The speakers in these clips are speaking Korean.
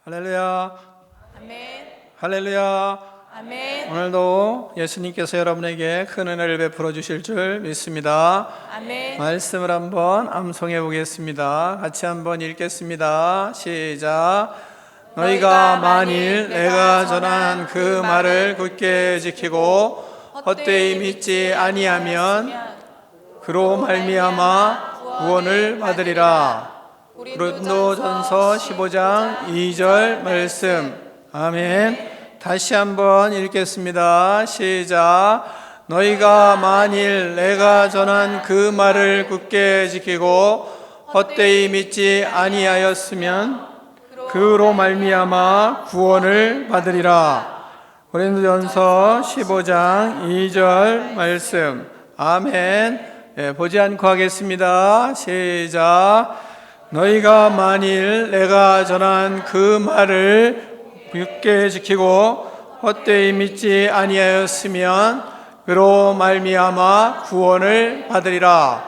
할렐루야. 아멘. 할렐루야. 아멘. 오늘도 예수님께서 여러분에게 큰 은혜를 베풀어 주실 줄 믿습니다. 아멘. 말씀을 한번 암송해 보겠습니다. 같이 한번 읽겠습니다. 시작. 너희가 만일 내가 전한 그 말을 굳게 지키고 헛되이 믿지 아니하면 그로 말미암아 구원을 받으리라. 고린도전서 15장 2절 말씀. 아멘. 다시 한번 읽겠습니다. 시작. 너희가 만일 내가 전한 그 말을 굳게 지키고 헛되이 믿지 아니하였으면 그로 말미암아 구원을 받으리라. 고린도전서 15장 2절 말씀. 아멘. 보지 않고 하겠습니다. 시작. 너희가 만일 내가 전한 그 말을 굳게 지키고 헛되이 믿지 아니하였으면 그로 말미암아 구원을 받으리라.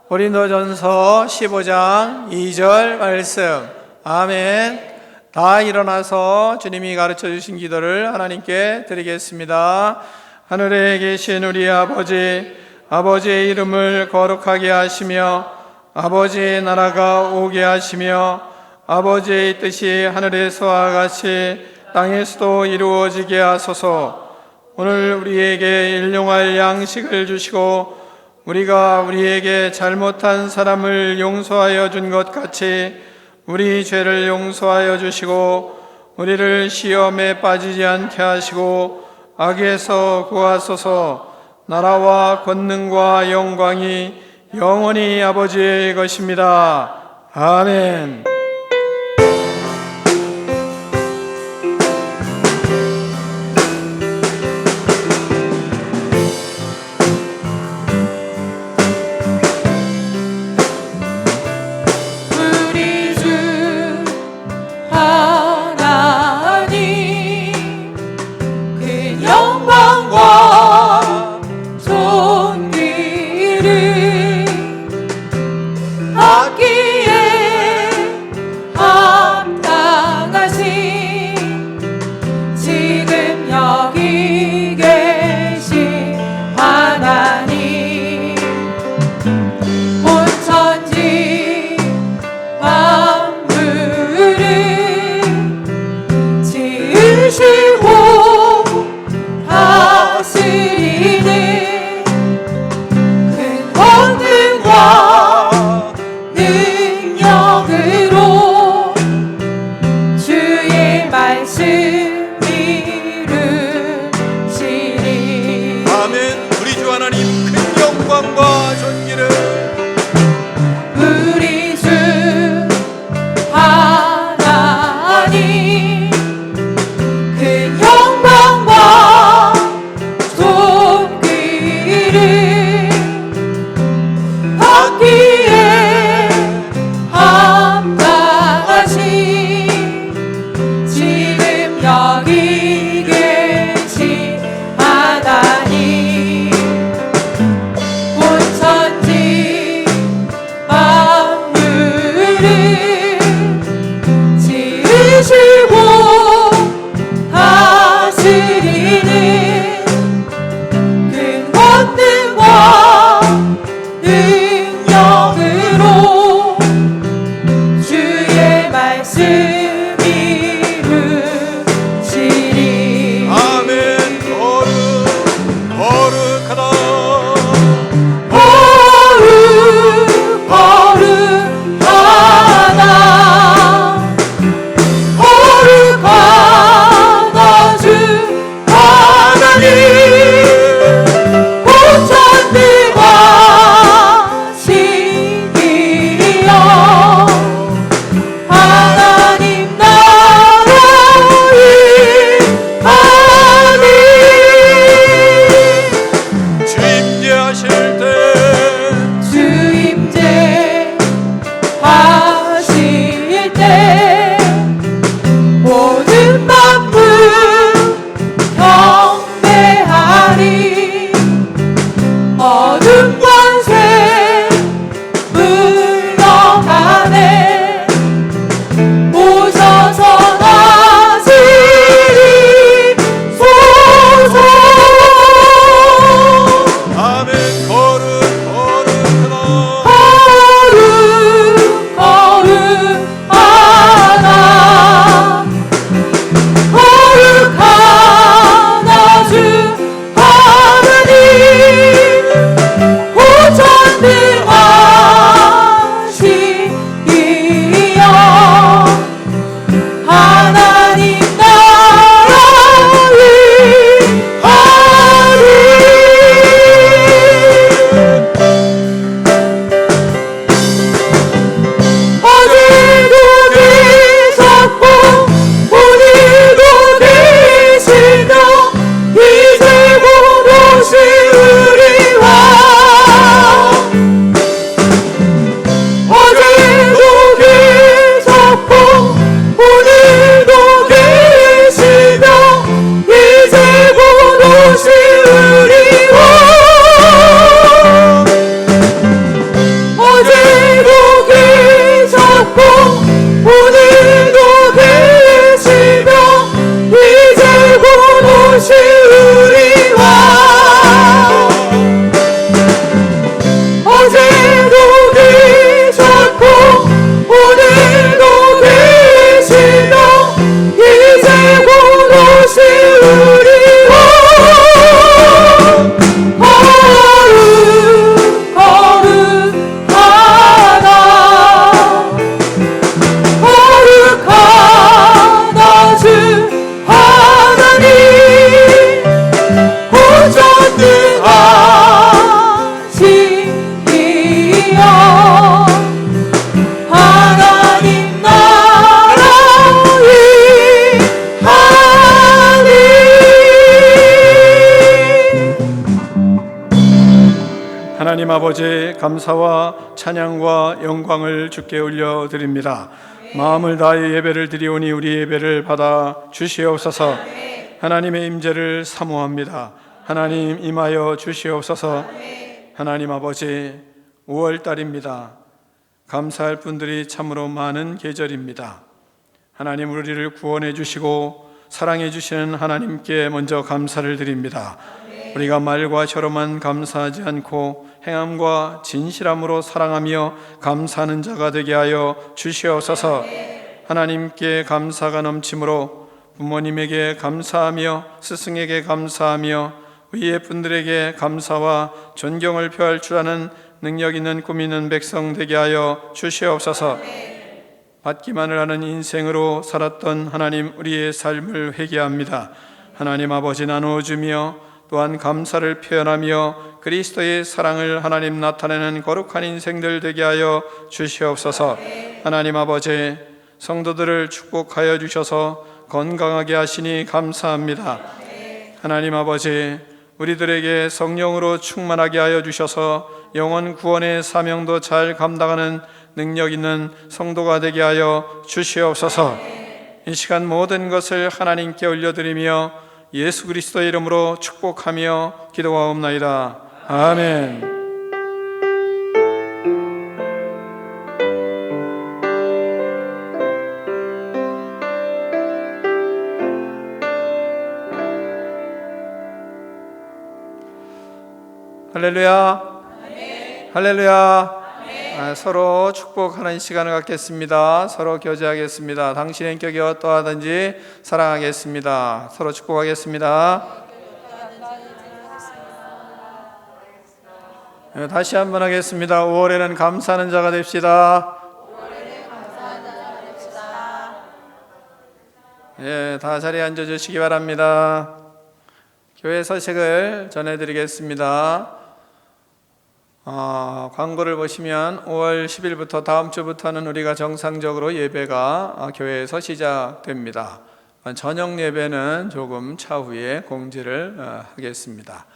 고린도전서 15장 2절 말씀. 아멘. 다 일어나서 주님이 가르쳐 주신 기도를 하나님께 드리겠습니다. 하늘에 계신 우리 아버지, 아버지의 이름을 거룩하게 하시며 아버지의 나라가 오게 하시며 아버지의 뜻이 하늘에서와 같이 땅에서도 이루어지게 하소서. 오늘 우리에게 일용할 양식을 주시고 우리가 우리에게 잘못한 사람을 용서하여 준 것 같이 우리 죄를 용서하여 주시고 우리를 시험에 빠지지 않게 하시고 악에서 구하소서. 나라와 권능과 영광이 영원히 아버지의 것입니다. 아멘. 우리 주 하나님 그 영광과 존귀를 받기에 합당하신 지금 여기 계신 하나님 온 천지 만물을 지으시고 다스리는 큰 권능과 능력으로 주의 말씀 이루시리. 아멘. 우리 주 하나님 큰 영광과 존귀를 우리 주 하나님 그 영광과 존귀를 받기에 합당하신 지금 여기 계신 하나님 온 천지 만물을 지으시고 다스리는 큰 권능과 능력으로 주의 말씀 이루시리. 아멘. 거룩하다. 거룩하다 주 하나님 고천들과 신이여 하나님 하나님 아버지, 감사와 찬양과 영광을 주께 올려드립니다. 마음을 다해 예배를 드리오니 우리 예배를 받아 주시옵소서. 하나님의 임재를 사모합니다. 하나님 임하여 주시옵소서. 하나님 아버지, 5월달입니다. 감사할 분들이 참으로 많은 계절입니다. 하나님, 우리를 구원해 주시고 사랑해 주시는 하나님께 먼저 감사를 드립니다. 우리가 말과 혀로만 감사하지 않고 행함과 진실함으로 사랑하며 감사하는 자가 되게 하여 주시옵소서. 하나님께 감사가 넘침으로 부모님에게 감사하며 스승에게 감사하며 위의 분들에게 감사와 존경을 표할 줄 아는 능력 있는 꿈 있는 백성 되게 하여 주시옵소서. 받기만을 하는 인생으로 살았던 하나님, 우리의 삶을 회개합니다. 하나님 아버지, 나누어주며 또한 감사를 표현하며 그리스도의 사랑을 하나님 나타내는 거룩한 인생들 되게 하여 주시옵소서. 하나님 아버지, 성도들을 축복하여 주셔서 건강하게 하시니 감사합니다. 하나님 아버지, 우리들에게 성령으로 충만하게 하여 주셔서 영혼 구원의 사명도 잘 감당하는 능력 있는 성도가 되게 하여 주시옵소서. 이 시간 모든 것을 하나님께 올려드리며 예수 그리스도의 이름으로 축복하며 기도하옵나이다. 아멘. 할렐루야. 할렐루야. 서로 축복하는 시간을 갖겠습니다. 서로 교제하겠습니다. 당신의 인격이 어떠하든지 사랑하겠습니다. 서로 축복하겠습니다. 다시 한번 하겠습니다. 5월에는 감사하는 자가 됩시다. 다 자리에 앉아주시기 바랍니다. 교회 소식을 전해드리겠습니다. 광고를 보시면 5월 10일부터 다음 주부터는 우리가 정상적으로 예배가 교회에서 시작됩니다. 저녁 예배는 조금 차후에 공지를 하겠습니다.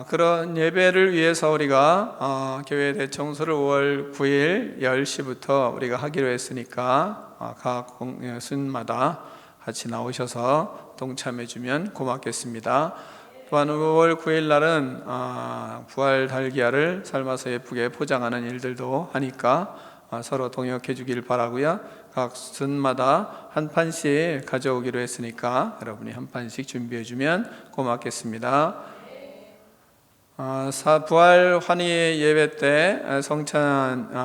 그런 예배를 위해서 우리가 교회 대청소를 5월 9일 10시부터 우리가 하기로 했으니까 각 순마다 같이 나오셔서 동참해 주면 고맙겠습니다. 또한 5월 9일 날은 부활 달걀을 삶아서 예쁘게 포장하는 일들도 하니까 서로 동역해 주길 바라고요. 각 순마다 한 판씩 가져오기로 했으니까 여러분이 한 판씩 준비해 주면 고맙겠습니다. 부활 환희 예배 때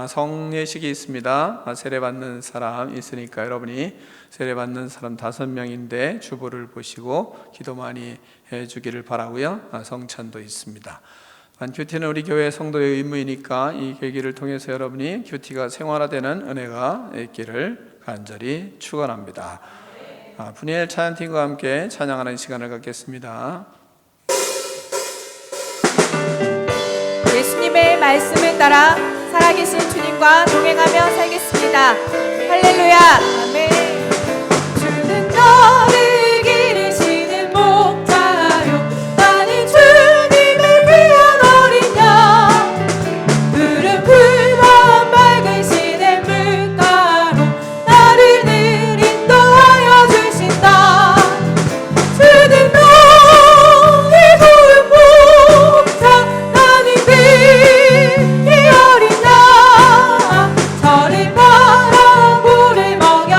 성례식이 있습니다. 세례받는 사람 있으니까 여러분이 세례받는 사람 5명인데 주보를 보시고 기도 많이 해주기를 바라고요. 성찬도 있습니다. 큐티는 우리 교회 성도의 의무이니까 이 계기를 통해서 여러분이 큐티가 생활화되는 은혜가 있기를 간절히 축원합니다. 분이엘 찬양팀과 함께 찬양하는 시간을 갖겠습니다. 예수님의 말씀을 따라 살아계신 주님과 동행하며 살겠습니다. 할렐루야. 아멘. 주는 너를 기르시는 목자요, 나는 주님의 귀한 어린 양. 푸른 풀과 맑은 시냇 물가로 나를 늘 인도하여 주신다. 주는 너의 좋은 목자, 나는 이 어린 양. 저를 바라 물을 먹여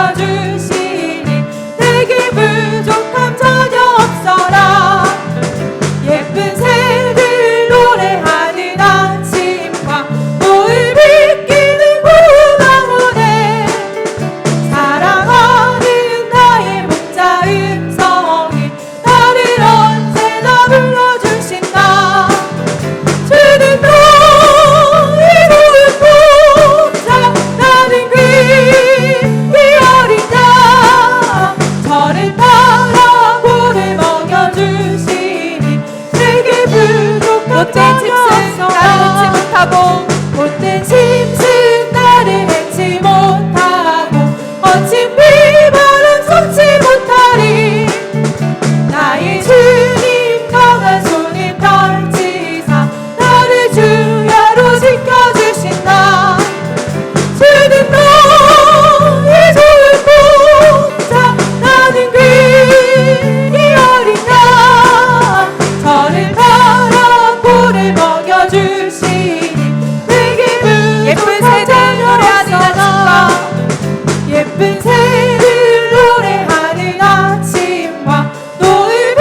기쁜 새를 노래하는 아침과 너를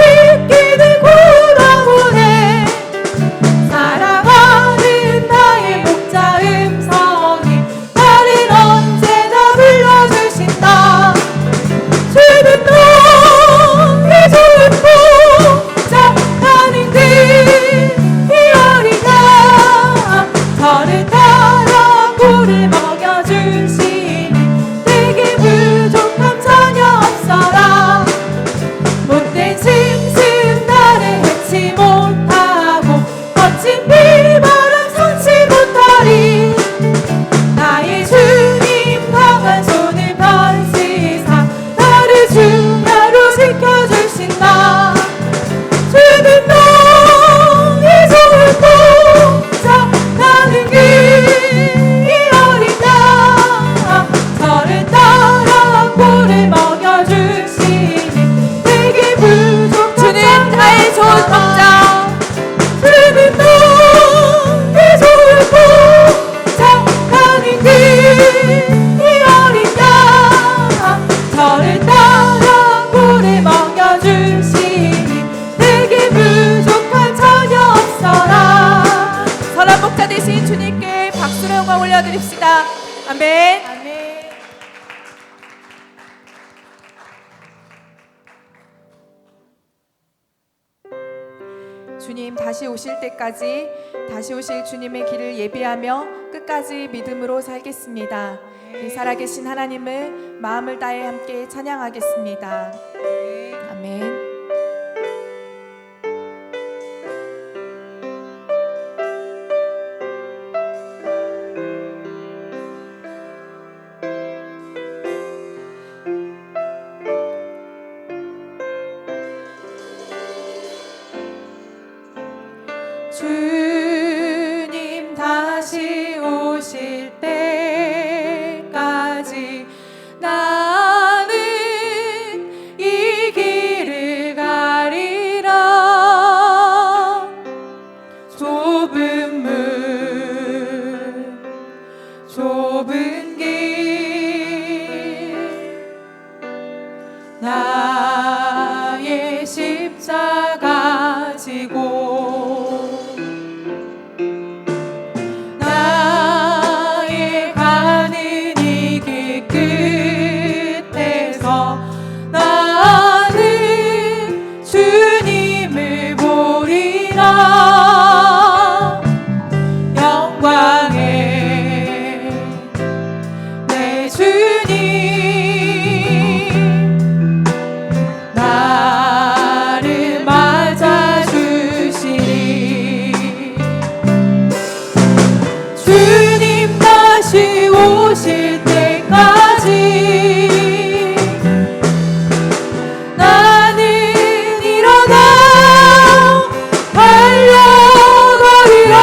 비키는 구러보네 사랑하는 나의 목자 음성이 나를 언제나 불러주신다 주는 너의 좋은 목자 나는 그의 어린아 저를 따라 꿀을 먹여주시니 내게 부족함 전혀 없어라 못된 짐승 나를 해치 못하고 거친 비바람 선치 못하리 나의 주님 강한 손을 펼치사 나를 주야로 지켜주신다 주는 너의 좋은 목자 나는 그의 어린아 저를 따라 꿀을 먹여주시니 내게 부족한 주님 나의 좋은 목자 주는 너의 좋은 목자 나는 그의 어린아 저를 따라 꿀을 먹여주시니 내게 부족한 전혀 없어라 선한 목자 되신 주님께 박수로 영광 올려드립시다 아멘 주님 다시 오실 때까지 다시 오실 주님의 길을 예비하며 끝까지 믿음으로 살겠습니다. 이 살아계신 하나님을 마음을 다해 함께 찬양하겠습니다. 아멘. 주님 다시 오실 때까지 나는 이 길을 가리라 좁은 문 좁은 길 나의 십자가 지고 나의 가는 이 길 끝에서 나는 주님을 보리라 영광의 내 주님 나를 맞아주시리 주님 다시 오실 때까지 나는 일어나 달려가리라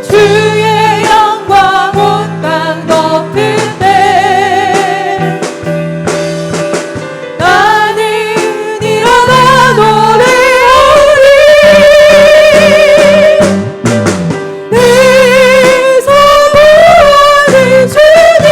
주의 영광 온 땅 덮은데 나는 일어나 노래하리 내 사모하는 주님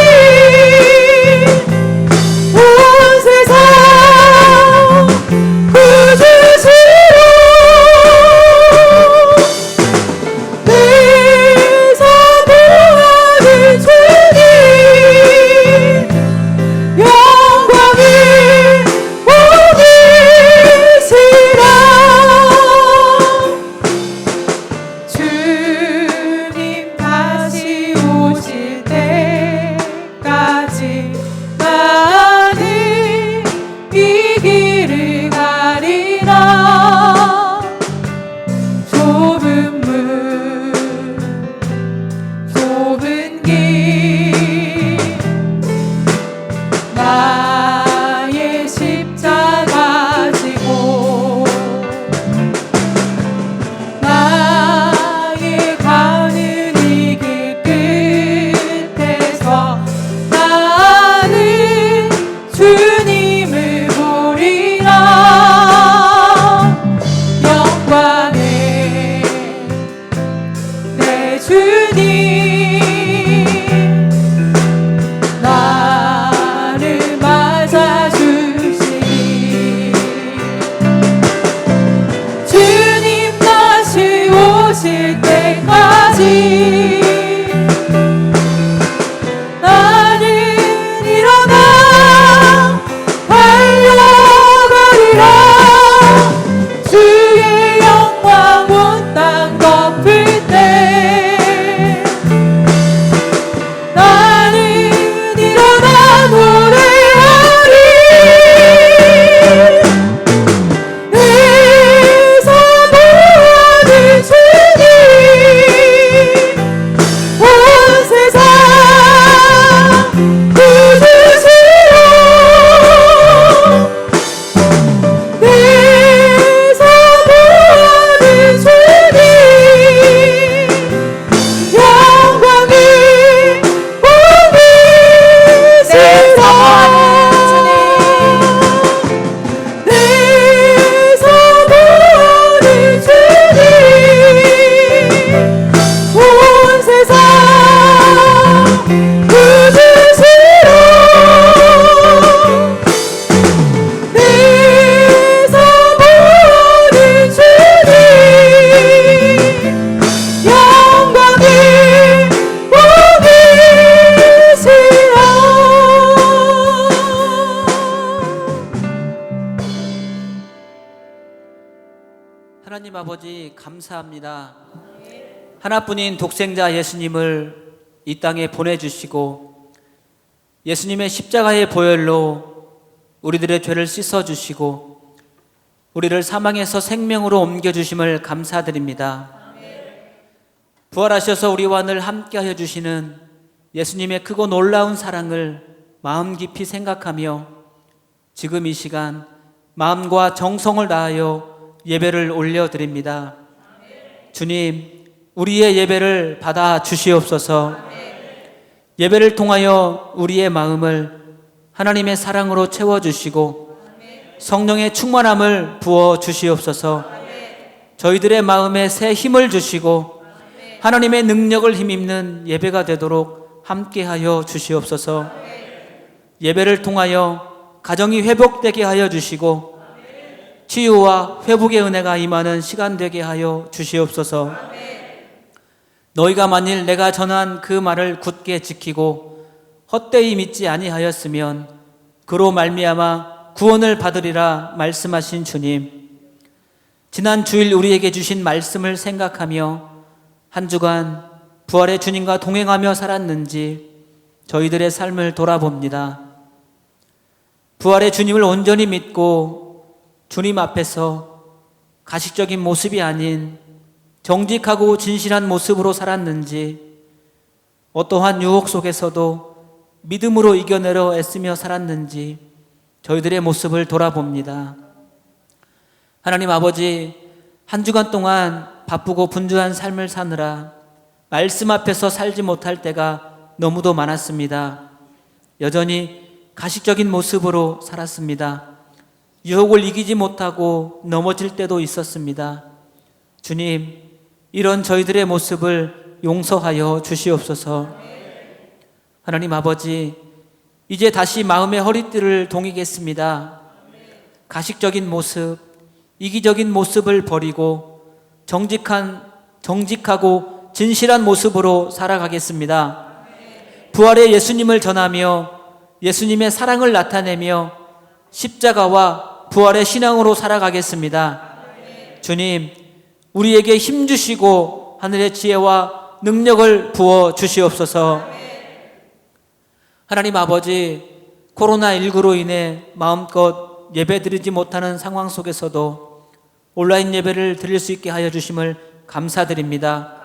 하나님 아버지 감사합니다. 하나뿐인 독생자 예수님을 이 땅에 보내주시고 예수님의 십자가의 보혈로 우리들의 죄를 씻어주시고 우리를 사망에서 생명으로 옮겨주심을 감사드립니다. 부활하셔서 우리와 늘 함께하여 주시는 예수님의 크고 놀라운 사랑을 마음 깊이 생각하며 지금 이 시간 마음과 정성을 다하여 예배를 올려드립니다. 주님, 우리의 예배를 받아 주시옵소서. 예배를 통하여 우리의 마음을 하나님의 사랑으로 채워주시고 성령의 충만함을 부어 주시옵소서. 저희들의 마음에 새 힘을 주시고 하나님의 능력을 힘입는 예배가 되도록 함께하여 주시옵소서. 예배를 통하여 가정이 회복되게 하여 주시고 치유와 회복의 은혜가 임하는 시간 되게 하여 주시옵소서. 너희가 만일 내가 전한 그 말을 굳게 지키고 헛되이 믿지 아니하였으면 그로 말미암아 구원을 받으리라 말씀하신 주님, 지난 주일 우리에게 주신 말씀을 생각하며 한 주간 부활의 주님과 동행하며 살았는지 저희들의 삶을 돌아봅니다. 부활의 주님을 온전히 믿고 주님 앞에서 가식적인 모습이 아닌 정직하고 진실한 모습으로 살았는지, 어떠한 유혹 속에서도 믿음으로 이겨내려 애쓰며 살았는지 저희들의 모습을 돌아봅니다. 하나님 아버지, 한 주간 동안 바쁘고 분주한 삶을 사느라 말씀 앞에서 살지 못할 때가 너무도 많았습니다. 여전히 가식적인 모습으로 살았습니다. 유혹을 이기지 못하고 넘어질 때도 있었습니다. 주님, 이런 저희들의 모습을 용서하여 주시옵소서. 하나님 아버지, 이제 다시 마음의 허리띠를 동이겠습니다. 가식적인 모습, 이기적인 모습을 버리고 정직하고 진실한 모습으로 살아가겠습니다. 부활의 예수님을 전하며 예수님의 사랑을 나타내며 십자가와 부활의 신앙으로 살아가겠습니다. 주님, 우리에게 힘 주시고 하늘의 지혜와 능력을 부어 주시옵소서. 하나님 아버지, 코로나19로 인해 마음껏 예배드리지 못하는 상황 속에서도 온라인 예배를 드릴 수 있게 하여 주심을 감사드립니다.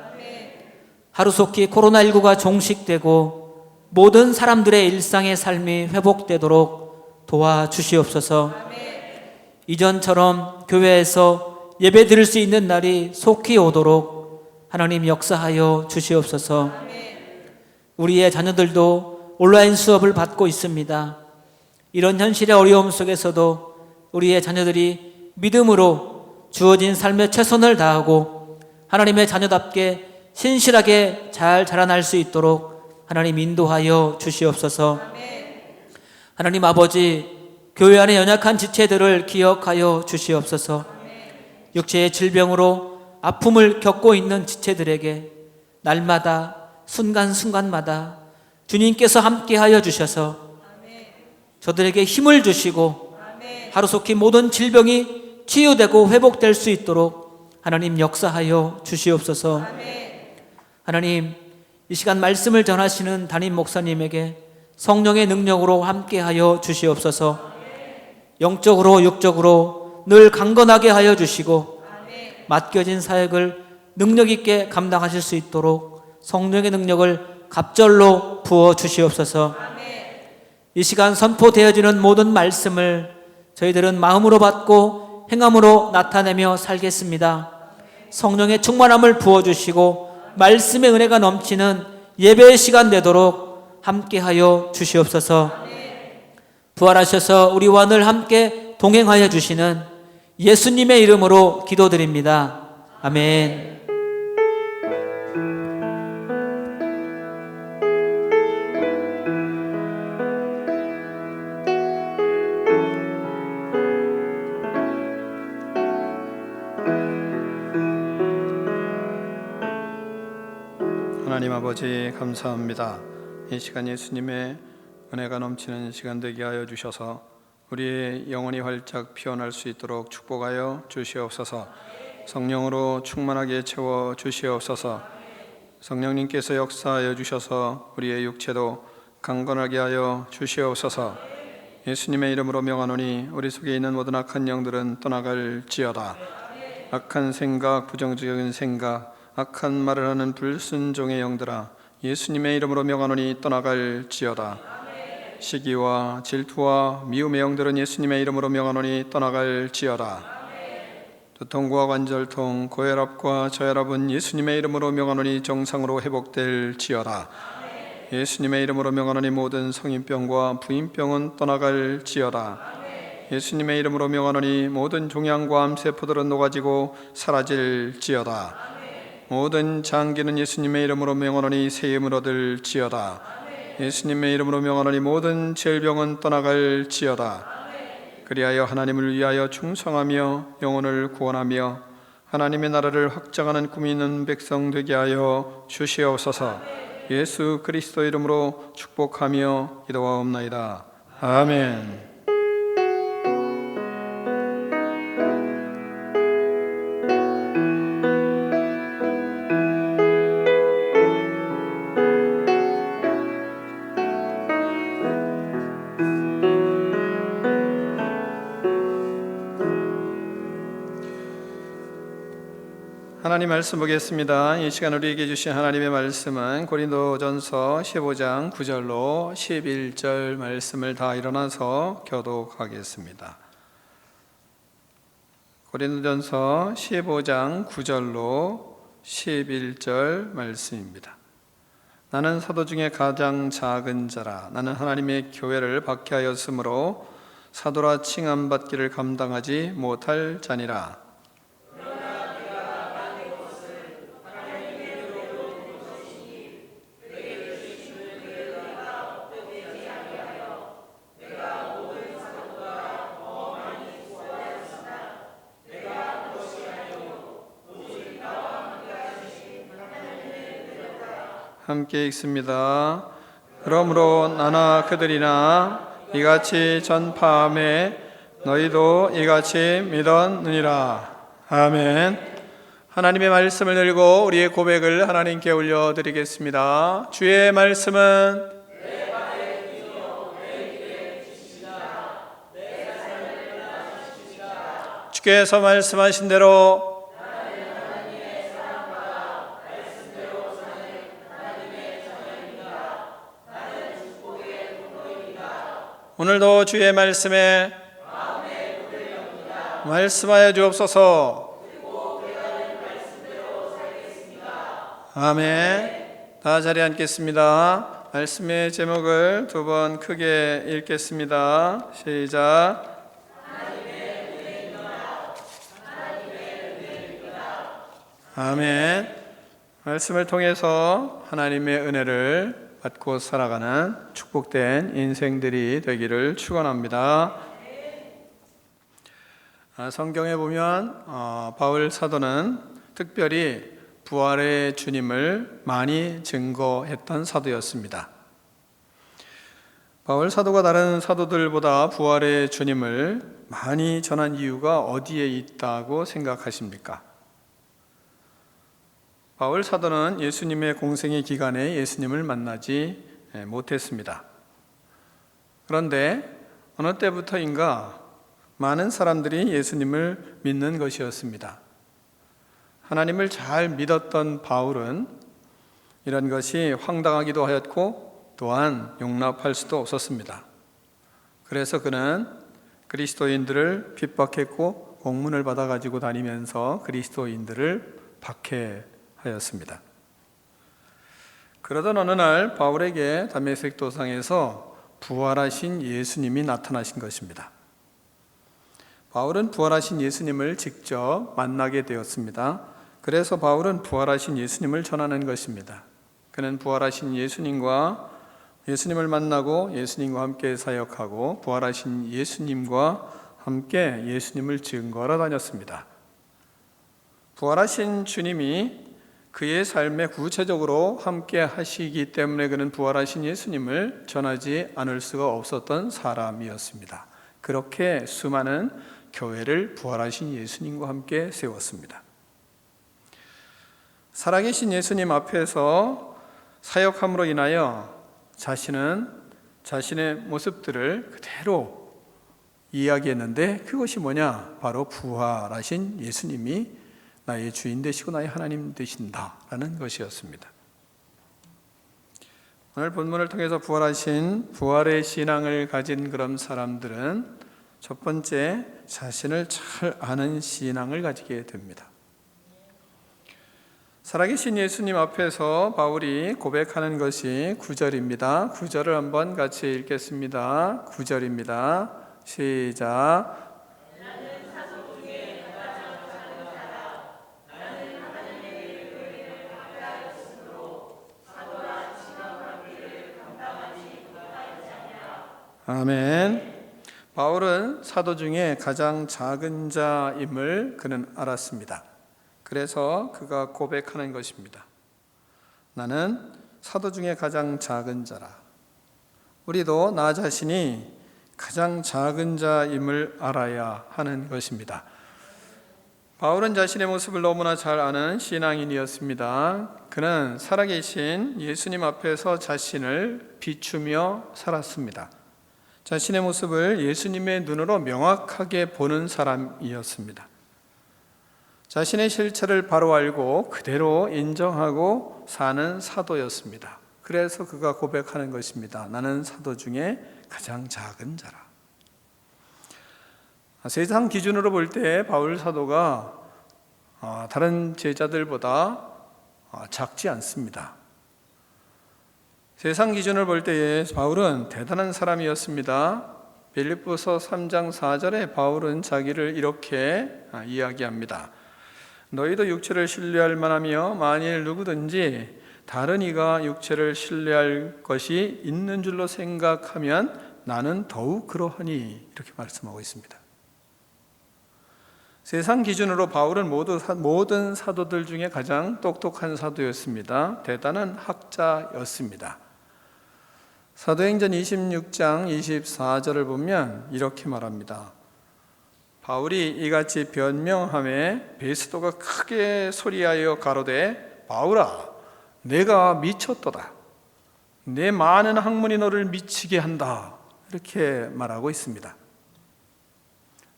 하루속히 코로나19가 종식되고 모든 사람들의 일상의 삶이 회복되도록 도와주시옵소서. 이전처럼 교회에서 예배 드릴 수 있는 날이 속히 오도록 하나님 역사하여 주시옵소서. 우리의 자녀들도 온라인 수업을 받고 있습니다. 이런 현실의 어려움 속에서도 우리의 자녀들이 믿음으로 주어진 삶에 최선을 다하고 하나님의 자녀답게 신실하게 잘 자라날 수 있도록 하나님 인도하여 주시옵소서. 하나님 아버지, 교회 안의 연약한 지체들을 기억하여 주시옵소서. 육체의 질병으로 아픔을 겪고 있는 지체들에게 날마다 순간순간마다 주님께서 함께하여 주셔서 저들에게 힘을 주시고 하루속히 모든 질병이 치유되고 회복될 수 있도록 하나님 역사하여 주시옵소서. 하나님, 이 시간 말씀을 전하시는 담임 목사님에게 성령의 능력으로 함께하여 주시옵소서. 영적으로 육적으로 늘 강건하게 하여 주시고 맡겨진 사역을 능력 있게 감당하실 수 있도록 성령의 능력을 갑절로 부어 주시옵소서. 이 시간 선포되어지는 모든 말씀을 저희들은 마음으로 받고 행함으로 나타내며 살겠습니다. 성령의 충만함을 부어 주시고 말씀의 은혜가 넘치는 예배의 시간 되도록 함께하여 주시옵소서. 부활하셔서 우리와 늘 함께 동행하여 주시는 예수님의 이름으로 기도드립니다. 아멘. 하나님 아버지, 감사합니다. 이 시간 예수님의 은혜가 넘치는 시간 되게 하여 주셔서 우리의 영혼이 활짝 피어날 수 있도록 축복하여 주시옵소서. 성령으로 충만하게 채워 주시옵소서. 성령님께서 역사하여 주셔서 우리의 육체도 강건하게 하여 주시옵소서. 예수님의 이름으로 명하노니 우리 속에 있는 모든 악한 영들은 떠나갈지어다. 악한 생각, 부정적인 생각, 악한 말을 하는 불순종의 영들아, 예수님의 이름으로 명하노니 떠나갈지어다. 시기와 질투와 미움의 영들은 예수님의 이름으로 명하노니 떠나갈지어다. 두통과 관절통, 고혈압과 저혈압은 예수님의 이름으로 명하노니 정상으로 회복될지어다. 예수님의 이름으로 명하노니 모든 성인병과 부인병은 떠나갈지어다. 예수님의 이름으로 명하노니 모든 종양과 암세포들은 녹아지고 사라질지어다. 모든 장기는 예수님의 이름으로 명하노니 새 힘을 얻을지어다. 예수님의 이름으로 명하노니 모든 질병은 떠나갈지어다. 그리하여 하나님을 위하여 충성하며 영혼을 구원하며 하나님의 나라를 확장하는 꿈이 있는 백성 되게 하여 주시옵소서. 예수 그리스도 이름으로 축복하며 기도하옵나이다. 아멘. 하나님 말씀 보겠습니다. 이 시간 우리에게 주신 하나님의 말씀은 고린도전서 15장 9절로 11절 말씀을 다 일어나서 교독하겠습니다. 고린도전서 15장 9절로 11절 말씀입니다. 나는 사도 중에 가장 작은 자라. 나는 하나님의 교회를 박해하였으므로 사도라 칭함받기를 감당하지 못할 자니라. 함께 읽습니다. 그러므로 나나 그들이나 이같이 전파함에 너희도 이같이 믿었느니라. 아멘. 하나님의 말씀을 들고 우리의 고백을 하나님께 올려드리겠습니다. 주의 말씀은 주께서 말씀하신 대로 오늘도 주의 말씀에 말씀하여 주옵소서. 아멘. 다 자리에 앉겠습니다. 말씀의 제목을 두 번 크게 읽겠습니다. 시작. 아멘. 말씀을 통해서 하나님의 은혜를 받고 살아가는 축복된 인생들이 되기를 축원합니다. 성경에 보면 바울 사도는 특별히 부활의 주님을 많이 증거했던 사도였습니다. 바울 사도가 다른 사도들보다 부활의 주님을 많이 전한 이유가 어디에 있다고 생각하십니까? 바울 사도는 예수님의 공생의 기간에 예수님을 만나지 못했습니다. 그런데 어느 때부터인가 많은 사람들이 예수님을 믿는 것이었습니다. 하나님을 잘 믿었던 바울은 이런 것이 황당하기도 하였고 또한 용납할 수도 없었습니다. 그래서 그는 그리스도인들을 핍박했고 공문을 받아가지고 다니면서 그리스도인들을 박해하였습니다. 그러던 어느 날 바울에게 다메섹 도상에서 부활하신 예수님이 나타나신 것입니다. 바울은 부활하신 예수님을 직접 만나게 되었습니다. 그래서 바울은 부활하신 예수님을 전하는 것입니다. 그는 부활하신 예수님을 만나고 예수님과 함께 사역하고 부활하신 예수님과 함께 예수님을 증거하러 다녔습니다. 부활하신 주님이 그의 삶에 구체적으로 함께 하시기 때문에 그는 부활하신 예수님을 전하지 않을 수가 없었던 사람이었습니다. 그렇게 수많은 교회를 부활하신 예수님과 함께 세웠습니다. 살아계신 예수님 앞에서 사역함으로 인하여 자신은 자신의 모습들을 그대로 이야기했는데, 그것이 뭐냐? 바로 부활하신 예수님이 나의 주인 되시고 나의 하나님 되신다라는 것이었습니다. 오늘 본문을 통해서 부활하신 부활의 신앙을 가진 그런 사람들은 첫 번째, 자신을 잘 아는 신앙을 가지게 됩니다. 살아계신 예수님 앞에서 바울이 고백하는 것이 9절입니다. 9절을 한번 같이 읽겠습니다. 9절입니다. 시작. 아멘. 바울은 사도 중에 가장 작은 자임을 그는 알았습니다. 그래서 그가 고백하는 것입니다. 나는 사도 중에 가장 작은 자라. 우리도 나 자신이 가장 작은 자임을 알아야 하는 것입니다. 바울은 자신의 모습을 너무나 잘 아는 신앙인이었습니다. 그는 살아계신 예수님 앞에서 자신을 비추며 살았습니다. 자신의 모습을 예수님의 눈으로 명확하게 보는 사람이었습니다. 자신의 실체를 바로 알고 그대로 인정하고 사는 사도였습니다. 그래서 그가 고백하는 것입니다. 나는 사도 중에 가장 작은 자라. 세상 기준으로 볼 때 바울 사도가 다른 제자들보다 작지 않습니다. 세상 기준을 볼 때에 바울은 대단한 사람이었습니다. 빌립보서 3장 4절에 바울은 자기를 이렇게 이야기합니다. 너희도 육체를 신뢰할 만하며 만일 누구든지 다른 이가 육체를 신뢰할 것이 있는 줄로 생각하면 나는 더욱 그러하니, 이렇게 말씀하고 있습니다. 세상 기준으로 바울은 모든 사도들 중에 가장 똑똑한 사도였습니다. 대단한 학자였습니다. 사도행전 26장 24절을 보면 이렇게 말합니다. 바울이 이같이 변명하매 베스도가 크게 소리하여 가로되 바울아 내가 미쳤도다. 내 많은 학문이 너를 미치게 한다. 이렇게 말하고 있습니다.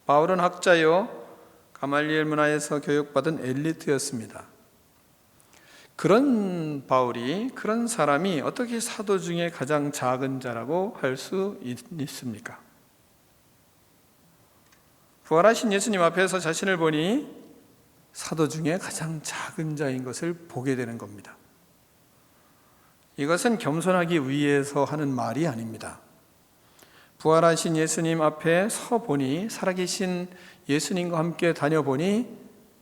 바울은 학자요 가말리엘 문화에서 교육받은 엘리트였습니다. 그런 바울이, 그런 사람이 어떻게 사도 중에 가장 작은 자라고 할 수 있습니까? 부활하신 예수님 앞에서 자신을 보니 사도 중에 가장 작은 자인 것을 보게 되는 겁니다. 이것은 겸손하기 위해서 하는 말이 아닙니다. 부활하신 예수님 앞에 서 보니, 살아계신 예수님과 함께 다녀보니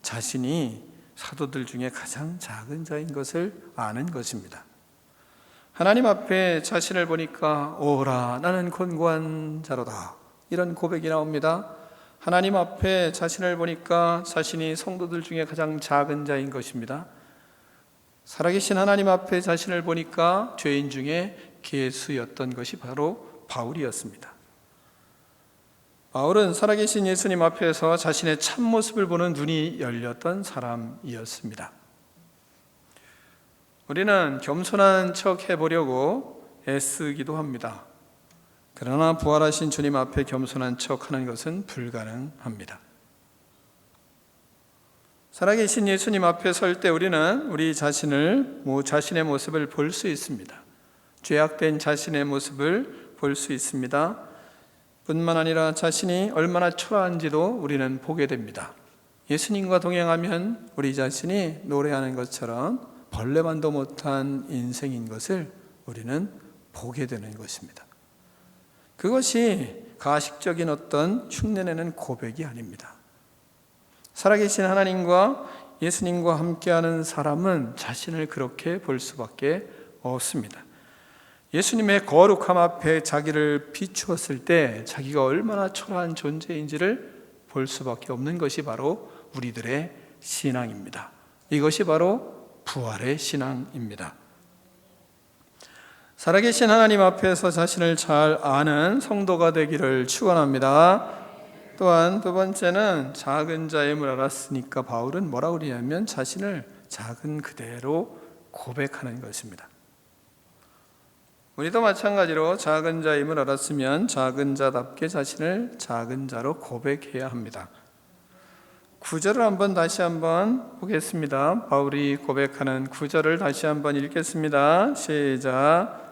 자신이 사도들 중에 가장 작은 자인 것을 아는 것입니다. 하나님 앞에 자신을 보니까 오라 나는 곤고한 자로다, 이런 고백이 나옵니다. 하나님 앞에 자신을 보니까 자신이 성도들 중에 가장 작은 자인 것입니다. 살아계신 하나님 앞에 자신을 보니까 죄인 중에 괴수였던 것이 바로 바울이었습니다. 바울은 살아계신 예수님 앞에서 자신의 참모습을 보는 눈이 열렸던 사람이었습니다. 우리는 겸손한 척 해보려고 애쓰기도 합니다. 그러나 부활하신 주님 앞에 겸손한 척 하는 것은 불가능합니다. 살아계신 예수님 앞에 설 때 우리는 우리 자신의 모습을 볼 수 있습니다. 죄악된 자신의 모습을 볼 수 있습니다. 뿐만 아니라 자신이 얼마나 초라한지도 우리는 보게 됩니다. 예수님과 동행하면 우리 자신이 노래하는 것처럼 벌레만도 못한 인생인 것을 우리는 보게 되는 것입니다. 그것이 가식적인 어떤 흉내내는 고백이 아닙니다. 살아계신 하나님과 예수님과 함께하는 사람은 자신을 그렇게 볼 수밖에 없습니다. 예수님의 거룩함 앞에 자기를 비추었을 때 자기가 얼마나 초라한 존재인지를 볼 수밖에 없는 것이 바로 우리들의 신앙입니다. 이것이 바로 부활의 신앙입니다. 살아계신 하나님 앞에서 자신을 잘 아는 성도가 되기를 축원합니다. 또한 두 번째는 작은 자임을 알았으니까 바울은 뭐라고 그러냐면 자신을 작은 그대로 고백하는 것입니다. 우리도 마찬가지로 작은 자임을 알았으면 작은 자답게 자신을 작은 자로 고백해야 합니다. 9절을 다시 한번 보겠습니다. 바울이 고백하는 9절을 다시 한번 읽겠습니다. 시작.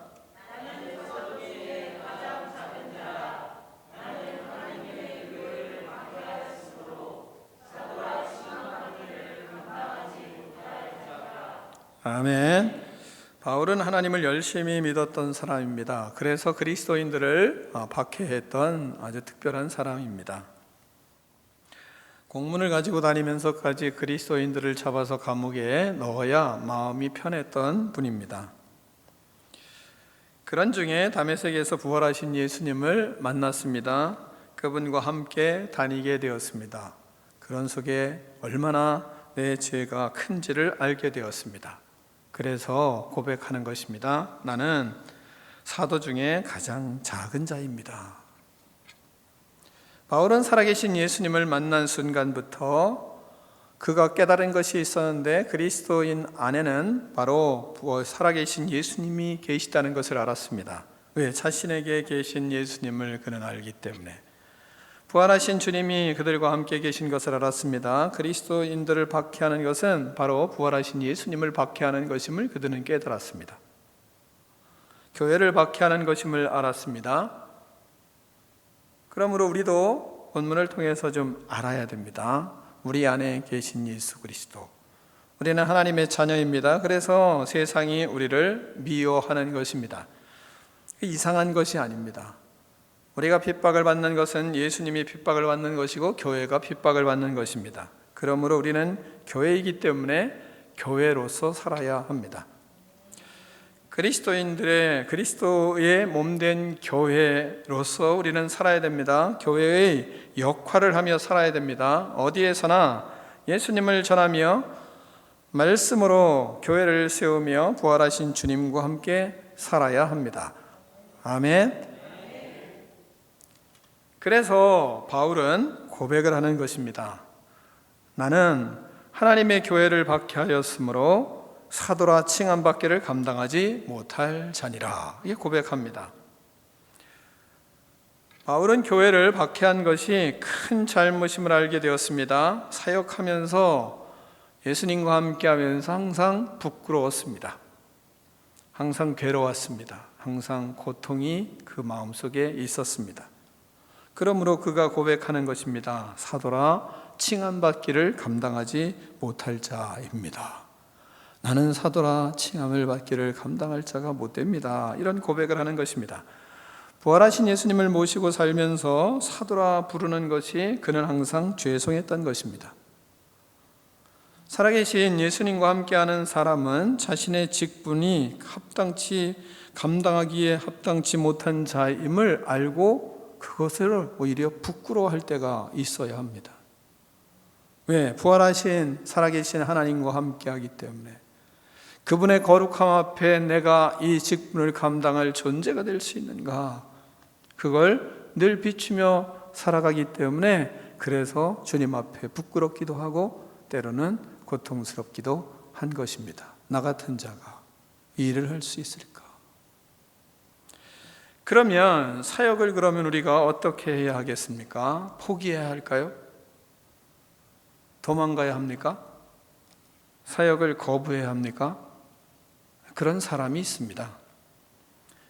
아멘. 바울은 하나님을 열심히 믿었던 사람입니다. 그래서 그리스도인들을 박해했던 아주 특별한 사람입니다. 공문을 가지고 다니면서까지 그리스도인들을 잡아서 감옥에 넣어야 마음이 편했던 분입니다. 그런 중에 다메섹에서 부활하신 예수님을 만났습니다. 그분과 함께 다니게 되었습니다. 그런 속에 얼마나 내 죄가 큰지를 알게 되었습니다. 그래서 고백하는 것입니다. 나는 사도 중에 가장 작은 자입니다. 바울은 살아계신 예수님을 만난 순간부터 그가 깨달은 것이 있었는데 그리스도인 안에는 바로 살아계신 예수님이 계시다는 것을 알았습니다. 왜? 자신에게 계신 예수님을 그는 알기 때문에. 부활하신 주님이 그들과 함께 계신 것을 알았습니다. 그리스도인들을 박해하는 것은 바로 부활하신 예수님을 박해하는 것임을 그들은 깨달았습니다. 교회를 박해하는 것임을 알았습니다. 그러므로 우리도 본문을 통해서 좀 알아야 됩니다. 우리 안에 계신 예수 그리스도. 우리는 하나님의 자녀입니다. 그래서 세상이 우리를 미워하는 것입니다. 이상한 것이 아닙니다. 우리가 핍박을 받는 것은 예수님이 핍박을 받는 것이고 교회가 핍박을 받는 것입니다. 그러므로 우리는 교회이기 때문에 교회로서 살아야 합니다. 그리스도의 몸된 교회로서 우리는 살아야 됩니다. 교회의 역할을 하며 살아야 됩니다. 어디에서나 예수님을 전하며 말씀으로 교회를 세우며 부활하신 주님과 함께 살아야 합니다. 아멘. 그래서 바울은 고백을 하는 것입니다. 나는 하나님의 교회를 박해하였으므로 사도라 칭함받기를 감당하지 못할 자니라. 이게 고백합니다. 바울은 교회를 박해한 것이 큰 잘못임을 알게 되었습니다. 사역하면서 예수님과 함께하면서 항상 부끄러웠습니다. 항상 괴로웠습니다. 항상 고통이 그 마음속에 있었습니다. 그러므로 그가 고백하는 것입니다. 사도라 칭함받기를 감당하지 못할 자입니다. 나는 사도라 칭함을 받기를 감당할 자가 못 됩니다. 이런 고백을 하는 것입니다. 부활하신 예수님을 모시고 살면서 사도라 부르는 것이 그는 항상 죄송했던 것입니다. 살아계신 예수님과 함께하는 사람은 자신의 직분이 감당하기에 합당치 못한 자임을 알고 그것을 오히려 부끄러워할 때가 있어야 합니다. 왜? 부활하신 살아계신 하나님과 함께하기 때문에 그분의 거룩함 앞에 내가 이 직분을 감당할 존재가 될 수 있는가, 그걸 늘 비추며 살아가기 때문에 그래서 주님 앞에 부끄럽기도 하고 때로는 고통스럽기도 한 것입니다. 나 같은 자가 이 일을 할 수 있을까? 그러면 사역을 우리가 어떻게 해야 하겠습니까? 포기해야 할까요? 도망가야 합니까? 사역을 거부해야 합니까? 그런 사람이 있습니다.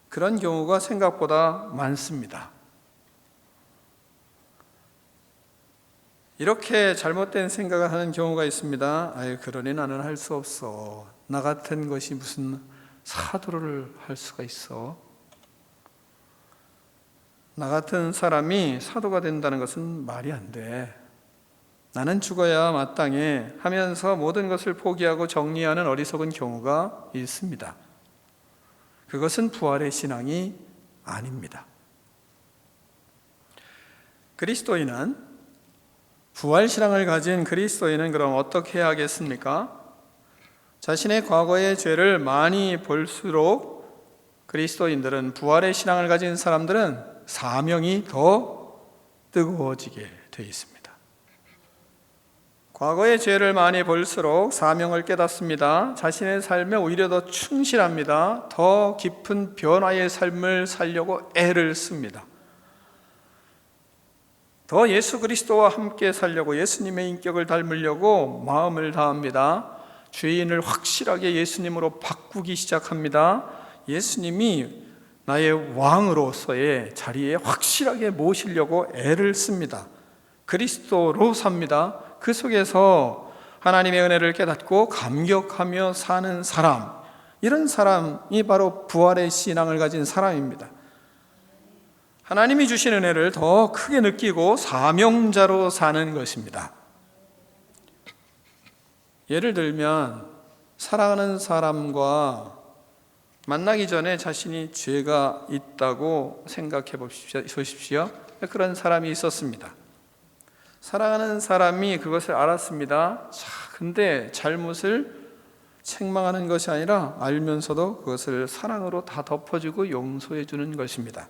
그런 경우가 생각보다 많습니다. 이렇게 잘못된 생각을 하는 경우가 있습니다. 그러니 나는 할 수 없어. 나 같은 것이 무슨 사도를 할 수가 있어. 나 같은 사람이 사도가 된다는 것은 말이 안 돼. 나는 죽어야 마땅해 하면서 모든 것을 포기하고 정리하는 어리석은 경우가 있습니다. 그것은 부활의 신앙이 아닙니다. 부활 신앙을 가진 그리스도인은 그럼 어떻게 해야 하겠습니까? 자신의 과거의 죄를 많이 볼수록 그리스도인들은, 부활의 신앙을 가진 사람들은 사명이 더 뜨거워지게 되어 있습니다. 과거의 죄를 많이 볼수록 사명을 깨닫습니다. 자신의 삶에 오히려 더 충실합니다. 더 깊은 변화의 삶을 살려고 애를 씁니다. 더 예수 그리스도와 함께 살려고, 예수님의 인격을 닮으려고 마음을 다합니다. 죄인을 확실하게 예수님으로 바꾸기 시작합니다. 예수님이 나의 왕으로서의 자리에 확실하게 모시려고 애를 씁니다. 그리스도로 삽니다. 그 속에서 하나님의 은혜를 깨닫고 감격하며 사는 사람, 이런 사람이 바로 부활의 신앙을 가진 사람입니다. 하나님이 주신 은혜를 더 크게 느끼고 사명자로 사는 것입니다. 예를 들면 사랑하는 사람과 만나기 전에 자신이 죄가 있다고 생각해 보십시오. 그런 사람이 있었습니다. 사랑하는 사람이 그것을 알았습니다. 근데 잘못을 책망하는 것이 아니라 알면서도 그것을 사랑으로 다 덮어주고 용서해 주는 것입니다.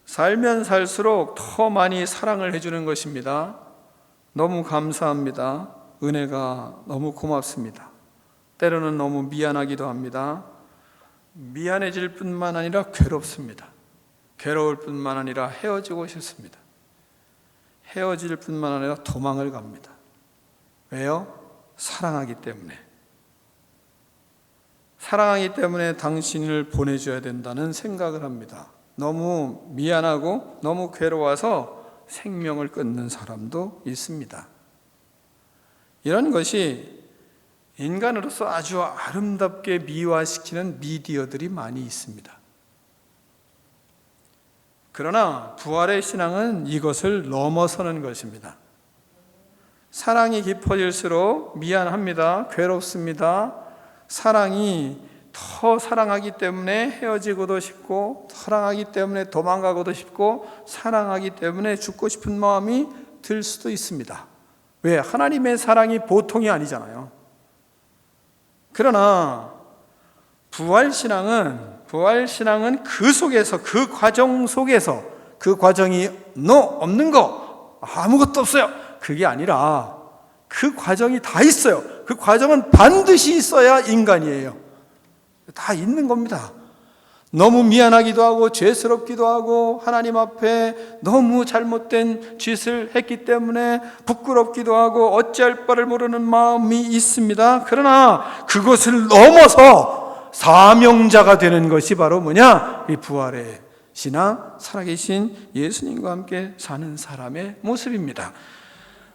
살면 살수록 더 많이 사랑을 해주는 것입니다. 너무 감사합니다. 은혜가 너무 고맙습니다. 때로는 너무 미안하기도 합니다. 미안해질 뿐만 아니라 괴롭습니다. 괴로울 뿐만 아니라 헤어지고 싶습니다. 헤어질 뿐만 아니라 도망을 갑니다. 왜요? 사랑하기 때문에. 사랑하기 때문에 당신을 보내줘야 된다는 생각을 합니다. 너무 미안하고 너무 괴로워서 생명을 끊는 사람도 있습니다. 이런 것이 인간으로서 아주 아름답게 미화시키는 미디어들이 많이 있습니다. 그러나 부활의 신앙은 이것을 넘어서는 것입니다. 사랑이 깊어질수록 미안합니다. 괴롭습니다. 사랑이 더 사랑하기 때문에 헤어지고도 싶고, 사랑하기 때문에 도망가고도 싶고, 사랑하기 때문에 죽고 싶은 마음이 들 수도 있습니다. 왜? 하나님의 사랑이 보통이 아니잖아요. 그러나 부활신앙은 그 속에서, 그 과정 속에서, 그 과정이 없는 거 아무것도 없어요, 그게 아니라 그 과정이 다 있어요. 그 과정은 반드시 있어야 인간이에요. 다 있는 겁니다. 너무 미안하기도 하고 죄스럽기도 하고 하나님 앞에 너무 잘못된 짓을 했기 때문에 부끄럽기도 하고 어찌할 바를 모르는 마음이 있습니다. 그러나 그것을 넘어서 사명자가 되는 것이 바로 뭐냐? 이 부활의 신앙, 살아계신 예수님과 함께 사는 사람의 모습입니다.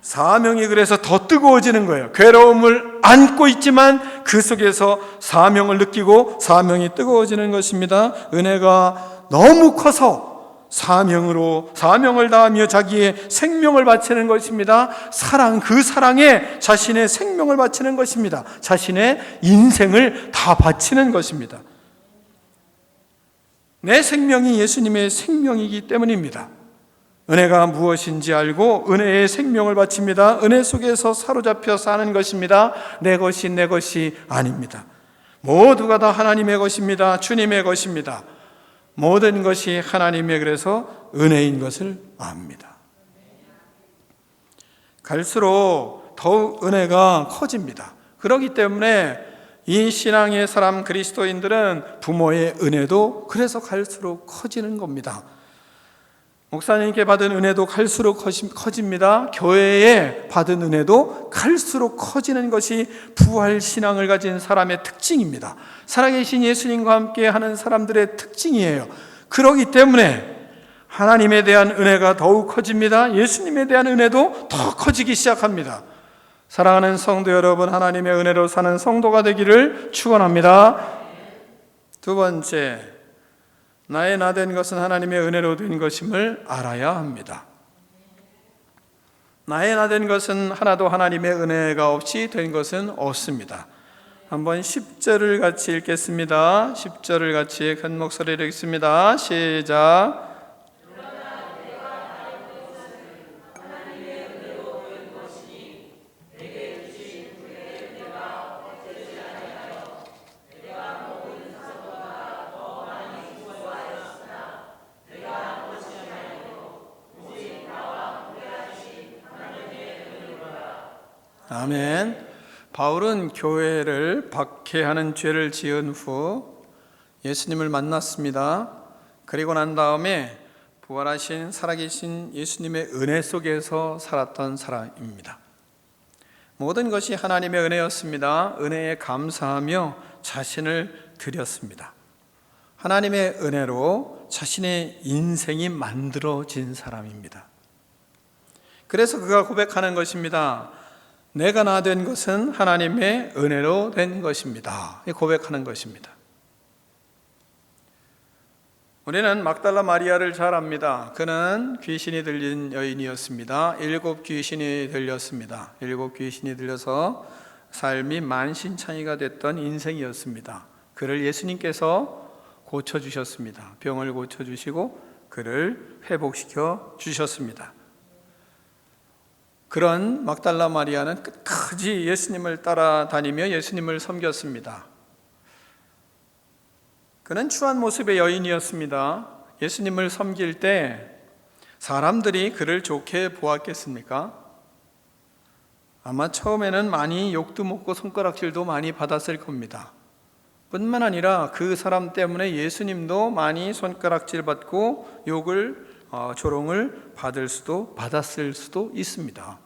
사명이 그래서 더 뜨거워지는 거예요. 괴로움을 안고 있지만 그 속에서 사명을 느끼고 사명이 뜨거워지는 것입니다. 은혜가 너무 커서 사명을 다하며 자기의 생명을 바치는 것입니다. 그 사랑에 자신의 생명을 바치는 것입니다. 자신의 인생을 다 바치는 것입니다. 내 생명이 예수님의 생명이기 때문입니다. 은혜가 무엇인지 알고 은혜의 생명을 바칩니다. 은혜 속에서 사로잡혀 사는 것입니다. 내 것이 아닙니다. 모두가 다 하나님의 것입니다. 주님의 것입니다. 모든 것이 하나님의, 그래서 은혜인 것을 압니다. 갈수록 더욱 은혜가 커집니다. 그렇기 때문에 이 신앙의 사람 그리스도인들은 부모의 은혜도 그래서 갈수록 커지는 겁니다. 목사님께 받은 은혜도 갈수록 커집니다. 교회에 받은 은혜도 갈수록 커지는 것이 부활 신앙을 가진 사람의 특징입니다. 살아계신 예수님과 함께 하는 사람들의 특징이에요. 그렇기 때문에 하나님에 대한 은혜가 더욱 커집니다. 예수님에 대한 은혜도 더 커지기 시작합니다. 사랑하는 성도 여러분, 하나님의 은혜로 사는 성도가 되기를 축원합니다. 두 번째, 나의 나 된 것은 하나님의 은혜로 된 것임을 알아야 합니다. 나의 나 된 것은 하나도 하나님의 은혜가 없이 된 것은 없습니다. 한번 10절을 같이 읽겠습니다. 10절을 같이 큰 목소리로 읽습니다. 시작. 아멘. 바울은 교회를 박해하는 죄를 지은 후 예수님을 만났습니다. 그리고 난 다음에 부활하신 살아계신 예수님의 은혜 속에서 살았던 사람입니다. 모든 것이 하나님의 은혜였습니다. 은혜에 감사하며 자신을 드렸습니다. 하나님의 은혜로 자신의 인생이 만들어진 사람입니다. 그래서 그가 고백하는 것입니다. 내가 나 된 것은 하나님의 은혜로 된 것입니다. 고백하는 것입니다. 우리는 막달라 마리아를 잘 압니다. 그는 귀신이 들린 여인이었습니다. 7 귀신이 들렸습니다. 7 귀신이 들려서 삶이 만신창이가 됐던 인생이었습니다. 그를 예수님께서 고쳐주셨습니다. 병을 고쳐주시고 그를 회복시켜 주셨습니다. 그런 막달라 마리아는 끝까지 예수님을 따라다니며 예수님을 섬겼습니다. 그는 추한 모습의 여인이었습니다. 예수님을 섬길 때 사람들이 그를 좋게 보았겠습니까? 아마 처음에는 많이 욕도 먹고 손가락질도 많이 받았을 겁니다. 뿐만 아니라 그 사람 때문에 예수님도 많이 손가락질 받고 욕을 조롱을 받았을 수도 있습니다.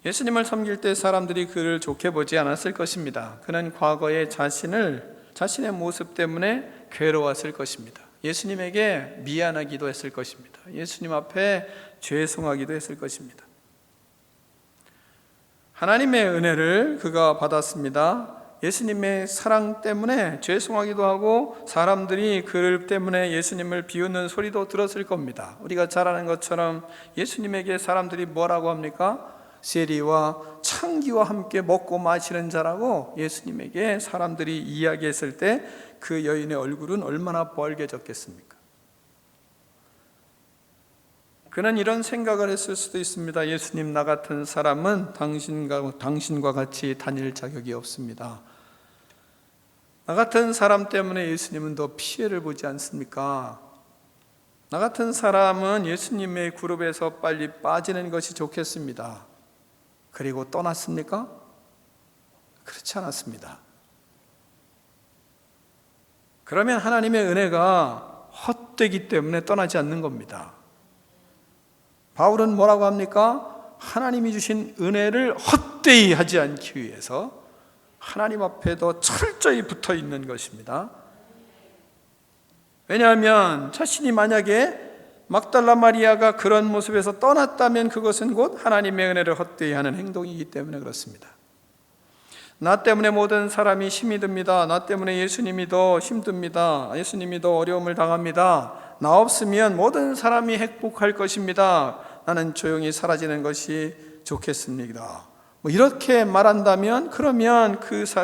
예수님을 섬길 때 사람들이 그를 좋게 보지 않았을 것입니다. 그는 과거의 자신의 모습 때문에 괴로웠을 것입니다. 예수님에게 미안하기도 했을 것입니다. 예수님 앞에 죄송하기도 했을 것입니다. 하나님의 은혜를 그가 받았습니다. 예수님의 사랑 때문에 죄송하기도 하고 사람들이 그를 때문에 예수님을 비웃는 소리도 들었을 겁니다. 우리가 잘 아는 것처럼 예수님에게 사람들이 뭐라고 합니까? 세리와 창기와 함께 먹고 마시는 자라고 예수님에게 사람들이 이야기했을 때 그 여인의 얼굴은 얼마나 벌개졌겠습니까? 그는 이런 생각을 했을 수도 있습니다. 예수님, 나 같은 사람은 당신과 같이 다닐 자격이 없습니다. 나 같은 사람 때문에 예수님은 더 피해를 보지 않습니까? 나 같은 사람은 예수님의 그룹에서 빨리 빠지는 것이 좋겠습니다. 그리고 떠났습니까? 그렇지 않았습니다. 그러면 하나님의 은혜가 헛되기 때문에 떠나지 않는 겁니다. 바울은 뭐라고 합니까? 하나님이 주신 은혜를 헛되이 하지 않기 위해서 하나님 앞에 더 철저히 붙어 있는 것입니다. 왜냐하면 자신이 만약에 막달라 마리아가 그런 모습에서 떠났다면 그것은 곧 하나님의 은혜를 헛되이 하는 행동이기 때문에 그렇습니다. 나 때문에 모든 사람이 힘이 듭니다. 나 때문에 예수님이 더 힘듭니다. 예수님이 더 어려움을 당합니다. 나 없으면 모든 사람이 행복할 것입니다. 나는 조용히 사라지는 것이 좋겠습니다. 이렇게 말한다면 그러면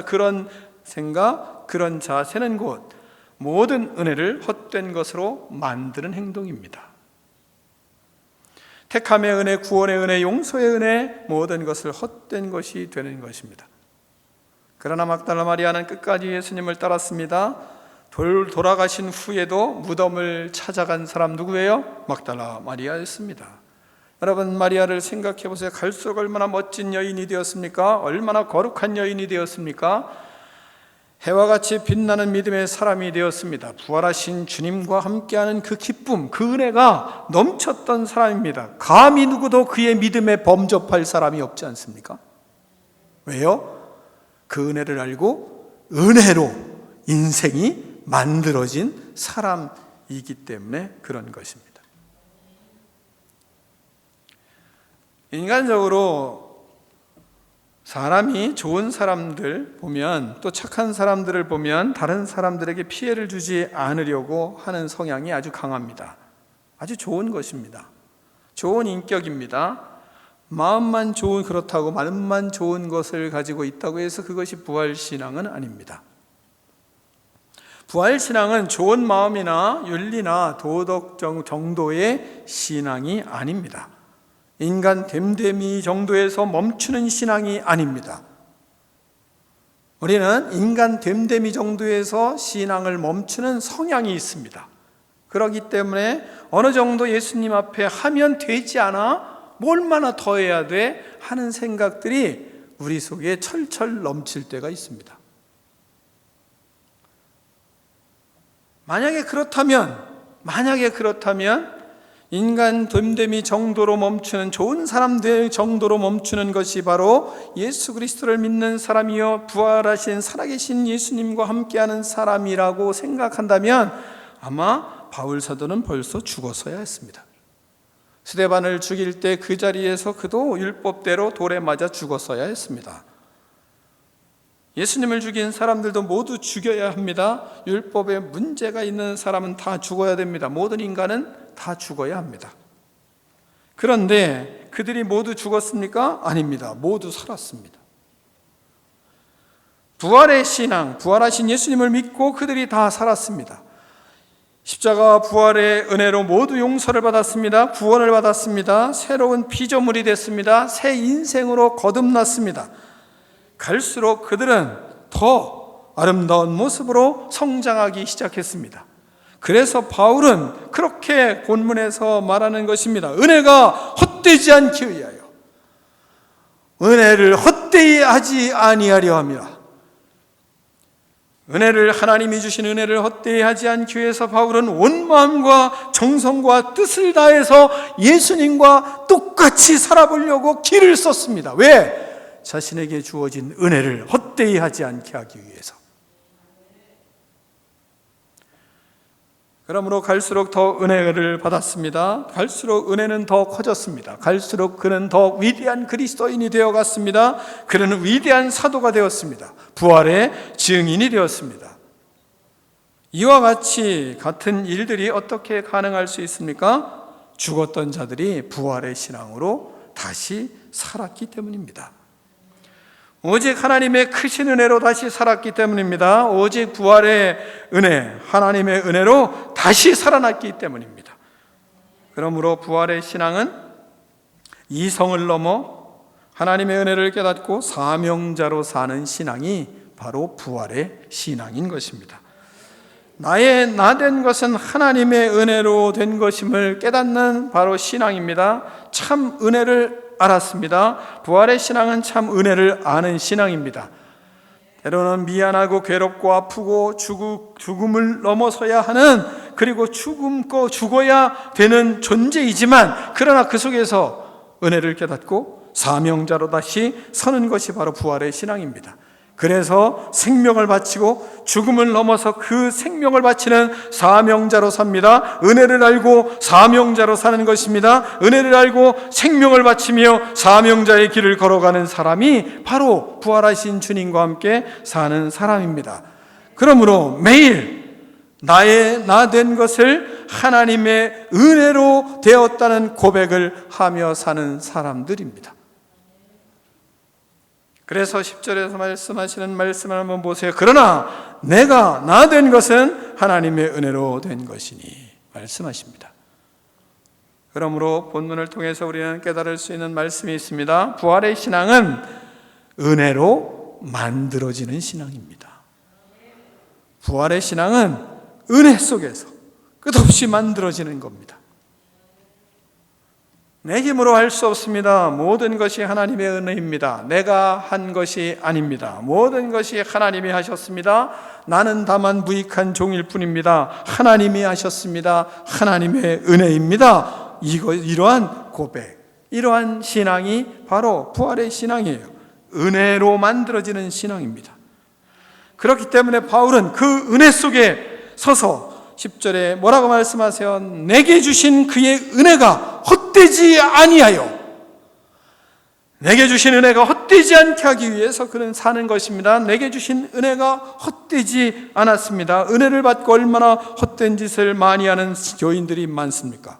그런 생각, 그런 자세는 곧 모든 은혜를 헛된 것으로 만드는 행동입니다. 택함의 은혜, 구원의 은혜, 용서의 은혜, 모든 것을 헛된 것이 되는 것입니다. 그러나 막달라 마리아는 끝까지 예수님을 따랐습니다. 돌아가신 후에도 무덤을 찾아간 사람 누구예요? 막달라 마리아였습니다. 여러분, 마리아를 생각해 보세요. 갈수록 얼마나 멋진 여인이 되었습니까? 얼마나 거룩한 여인이 되었습니까? 해와 같이 빛나는 믿음의 사람이 되었습니다. 부활하신 주님과 함께하는 그 기쁨, 그 은혜가 넘쳤던 사람입니다. 감히 누구도 그의 믿음에 범접할 사람이 없지 않습니까? 왜요? 그 은혜를 알고 은혜로 인생이 만들어진 사람이기 때문에 그런 것입니다. 인간적으로 사람이 좋은 사람들 보면, 또 착한 사람들을 보면 다른 사람들에게 피해를 주지 않으려고 하는 성향이 아주 강합니다. 아주 좋은 것입니다. 좋은 인격입니다. 마음만 좋은, 그렇다고 마음만 좋은 것을 가지고 있다고 해서 그것이 부활신앙은 아닙니다. 부활신앙은 좋은 마음이나 윤리나 도덕 정도의 신앙이 아닙니다. 인간 됨됨이 정도에서 멈추는 신앙이 아닙니다. 우리는 인간 됨됨이 정도에서 신앙을 멈추는 성향이 있습니다. 그렇기 때문에 어느 정도 예수님 앞에 하면 되지 않아? 얼마나 더 해야 돼? 하는 생각들이 우리 속에 철철 넘칠 때가 있습니다. 만약에 그렇다면 인간 됨됨이 정도로 멈추는, 좋은 사람들 정도로 멈추는 것이 바로 예수 그리스도를 믿는 사람이요 부활하신 살아계신 예수님과 함께하는 사람이라고 생각한다면 아마 바울 사도는 벌써 죽었어야 했습니다. 스데반을 죽일 때 그 자리에서 그도 율법대로 돌에 맞아 죽었어야 했습니다. 예수님을 죽인 사람들도 모두 죽여야 합니다. 율법에 문제가 있는 사람은 다 죽어야 됩니다. 모든 인간은 다 죽어야 합니다. 그런데 그들이 모두 죽었습니까? 아닙니다. 모두 살았습니다. 부활의 신앙, 부활하신 예수님을 믿고 그들이 다 살았습니다. 십자가 부활의 은혜로 모두 용서를 받았습니다. 구원을 받았습니다. 새로운 피조물이 됐습니다. 새 인생으로 거듭났습니다. 갈수록 그들은 더 아름다운 모습으로 성장하기 시작했습니다. 그래서 바울은 그렇게 본문에서 말하는 것입니다. 은혜가 헛되지 않기 위하여 은혜를 헛되이 하지 아니하려 함이라. 하나님이 주신 은혜를 헛되이 하지 않기 위해서 바울은 온 마음과 정성과 뜻을 다해서 예수님과 똑같이 살아보려고 길을 썼습니다. 왜? 자신에게 주어진 은혜를 헛되이 하지 않게 하기 위해서. 그러므로 갈수록 더 은혜를 받았습니다. 갈수록 은혜는 더 커졌습니다. 갈수록 그는 더 위대한 그리스도인이 되어갔습니다. 그는 위대한 사도가 되었습니다. 부활의 증인이 되었습니다. 이와 같은 일들이 어떻게 가능할 수 있습니까? 죽었던 자들이 부활의 신앙으로 다시 살았기 때문입니다. 오직 하나님의 크신 은혜로 다시 살았기 때문입니다. 오직 부활의 은혜, 하나님의 은혜로 다시 살아났기 때문입니다. 그러므로 부활의 신앙은 이성을 넘어 하나님의 은혜를 깨닫고 사명자로 사는 신앙이 바로 부활의 신앙인 것입니다. 나된 것은 하나님의 은혜로 된 것임을 깨닫는 바로 신앙입니다. 참 은혜를 알았습니다. 부활의 신앙은 참 은혜를 아는 신앙입니다. 때로는 미안하고 괴롭고 아프고 죽음을 넘어서야 하는, 그리고 죽어야 되는 존재이지만, 그러나 그 속에서 은혜를 깨닫고 사명자로 다시 서는 것이 바로 부활의 신앙입니다. 그래서 생명을 바치고 죽음을 넘어서 그 생명을 바치는 사명자로 삽니다. 은혜를 알고 사명자로 사는 것입니다. 은혜를 알고 생명을 바치며 사명자의 길을 걸어가는 사람이 바로 부활하신 주님과 함께 사는 사람입니다. 그러므로 매일 나 된 것을 하나님의 은혜로 되었다는 고백을 하며 사는 사람들입니다. 그래서 10절에서 말씀하시는 말씀을 한번 보세요. 그러나 내가 나 된 것은 하나님의 은혜로 된 것이니 말씀하십니다. 그러므로 본문을 통해서 우리는 깨달을 수 있는 말씀이 있습니다. 부활의 신앙은 은혜로 만들어지는 신앙입니다. 부활의 신앙은 은혜 속에서 끝없이 만들어지는 겁니다. 내 힘으로 할 수 없습니다. 모든 것이 하나님의 은혜입니다. 내가 한 것이 아닙니다. 모든 것이 하나님이 하셨습니다. 나는 다만 무익한 종일 뿐입니다. 하나님이 하셨습니다. 하나님의 은혜입니다. 이러한 고백, 이러한 신앙이 바로 부활의 신앙이에요. 은혜로 만들어지는 신앙입니다. 그렇기 때문에 바울은 그 은혜 속에 서서 10절에 뭐라고 말씀하세요? 내게 주신 그의 은혜가 헛되지 아니하여, 내게 주신 은혜가 헛되지 않게 하기 위해서 그는 사는 것입니다. 내게 주신 은혜가 헛되지 않았습니다. 은혜를 받고 얼마나 헛된 짓을 많이 하는 교인들이 많습니까?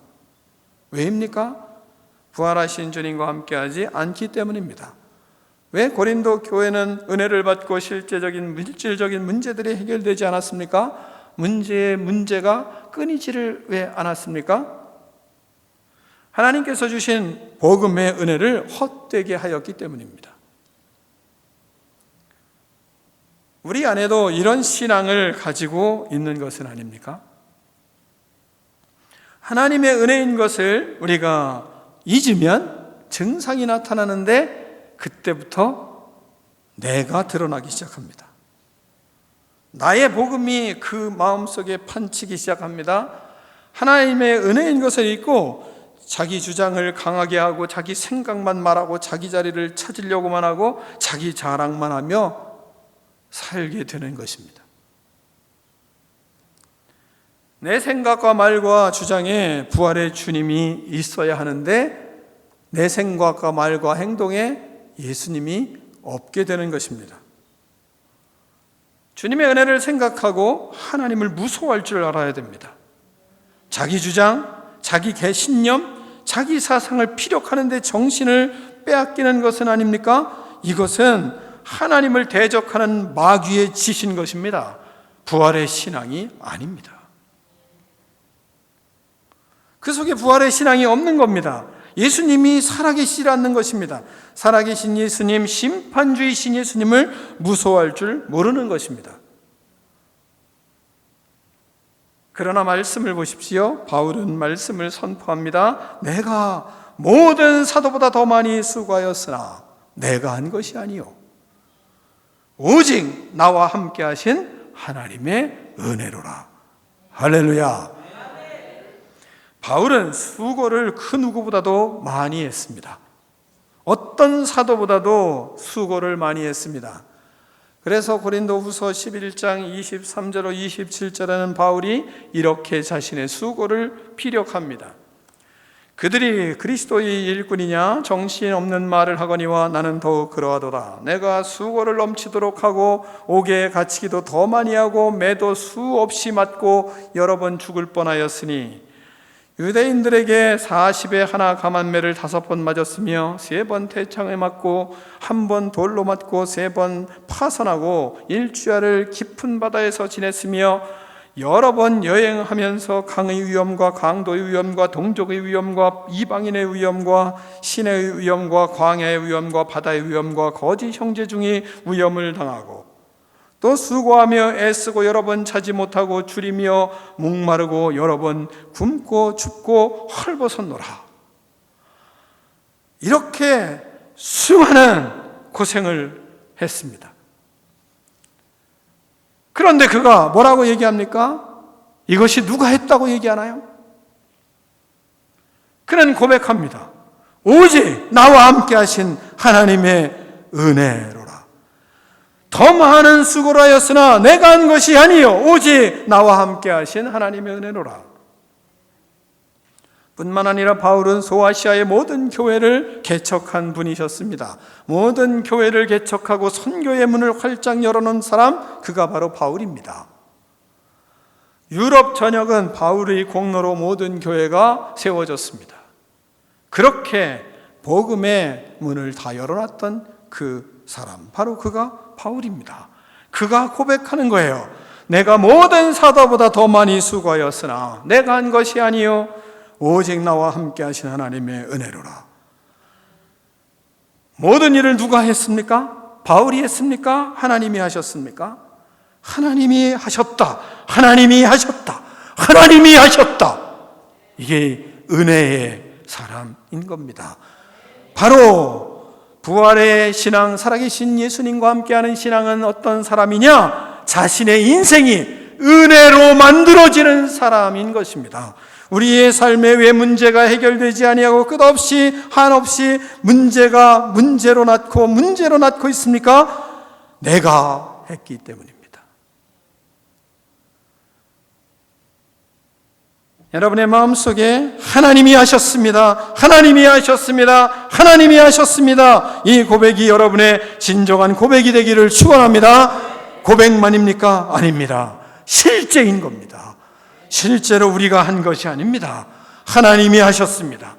왜입니까? 부활하신 주님과 함께하지 않기 때문입니다. 왜 고린도 교회는 은혜를 받고 실제적인 물질적인 문제들이 해결되지 않았습니까? 문제가 끊이지를 왜 않았습니까? 하나님께서 주신 복음의 은혜를 헛되게 하였기 때문입니다. 우리 안에도 이런 신앙을 가지고 있는 것은 아닙니까? 하나님의 은혜인 것을 우리가 잊으면 증상이 나타나는데 그때부터 내가 드러나기 시작합니다. 나의 복음이 그 마음속에 판치기 시작합니다. 하나님의 은혜인 것을 잊고 자기 주장을 강하게 하고 자기 생각만 말하고 자기 자리를 찾으려고만 하고 자기 자랑만 하며 살게 되는 것입니다. 내 생각과 말과 주장에 부활의 주님이 있어야 하는데 내 생각과 말과 행동에 예수님이 없게 되는 것입니다. 주님의 은혜를 생각하고 하나님을 무서워할 줄 알아야 됩니다. 자기 주장, 자기 개신념, 자기 사상을 피력하는데 정신을 빼앗기는 것은 아닙니까? 이것은 하나님을 대적하는 마귀의 짓인 것입니다. 부활의 신앙이 아닙니다. 그 속에 부활의 신앙이 없는 겁니다. 예수님이 살아계시지 않는 것입니다. 살아계신 예수님, 심판주이신 예수님을 무서워할 줄 모르는 것입니다. 그러나 말씀을 보십시오. 바울은 말씀을 선포합니다. 내가 모든 사도보다 더 많이 수고하였으나 내가 한 것이 아니요 오직 나와 함께 하신 하나님의 은혜로라. 할렐루야. 바울은 수고를 그 누구보다도 많이 했습니다. 어떤 사도보다도 수고를 많이 했습니다. 그래서 고린도후서 11장 23절로 27절에는 바울이 이렇게 자신의 수고를 피력합니다. 그들이 그리스도의 일꾼이냐 정신없는 말을 하거니와 나는 더욱 그러하도다. 내가 수고를 넘치도록 하고 옥에 갇히기도 더 많이 하고 매도 수없이 맞고 여러 번 죽을 뻔하였으니 유대인들에게 40에 하나 감한매를 5번 맞았으며 3번 태창에 맞고 1번 돌로 맞고 3번 파선하고 일주야를 깊은 바다에서 지냈으며 여러 번 여행하면서 강의 위험과 강도의 위험과 동족의 위험과 이방인의 위험과 신의 위험과 광야의 위험과 바다의 위험과 거짓 형제 중에 위험을 당하고 또 수고하며 애쓰고 여러 번 차지 못하고 줄이며 목마르고 여러 번 굶고 춥고 헐벗었노라. 이렇게 수많은 고생을 했습니다. 그런데 그가 뭐라고 얘기합니까? 이것이 누가 했다고 얘기하나요? 그는 고백합니다. 오직 나와 함께 하신 하나님의 은혜로라. 더 많은 수고를 하였으나 내가 한 것이 아니요 오직 나와 함께 하신 하나님의 은혜로라. 뿐만 아니라 바울은 소아시아의 모든 교회를 개척한 분이셨습니다. 모든 교회를 개척하고 선교의 문을 활짝 열어놓은 사람, 그가 바로 바울입니다. 유럽 전역은 바울의 공로로 모든 교회가 세워졌습니다. 그렇게 복음의 문을 다 열어놨던 그 사람, 바로 그가 바울입니다. 그가 고백하는 거예요. 내가 모든 사도보다 더 많이 수고하였으나 내가 한 것이 아니요 오직 나와 함께 하신 하나님의 은혜로라. 모든 일을 누가 했습니까? 바울이 했습니까? 하나님이 하셨습니까? 하나님이 하셨다. 하나님이 하셨다. 하나님이 하셨다. 이게 은혜의 사람인 겁니다. 바로 부활의 신앙, 살아계신 예수님과 함께하는 신앙은 어떤 사람이냐? 자신의 인생이 은혜로 만들어지는 사람인 것입니다. 우리의 삶에 왜 문제가 해결되지 아니하고 끝없이 한없이 문제가 문제로 낳고 있습니까? 내가 했기 때문입니다. 여러분의 마음속에 하나님이 하셨습니다. 하나님이 하셨습니다. 하나님이 하셨습니다. 이 고백이 여러분의 진정한 고백이 되기를 축원합니다. 고백만입니까? 아닙니다. 실제인 겁니다. 실제로 우리가 한 것이 아닙니다. 하나님이 하셨습니다.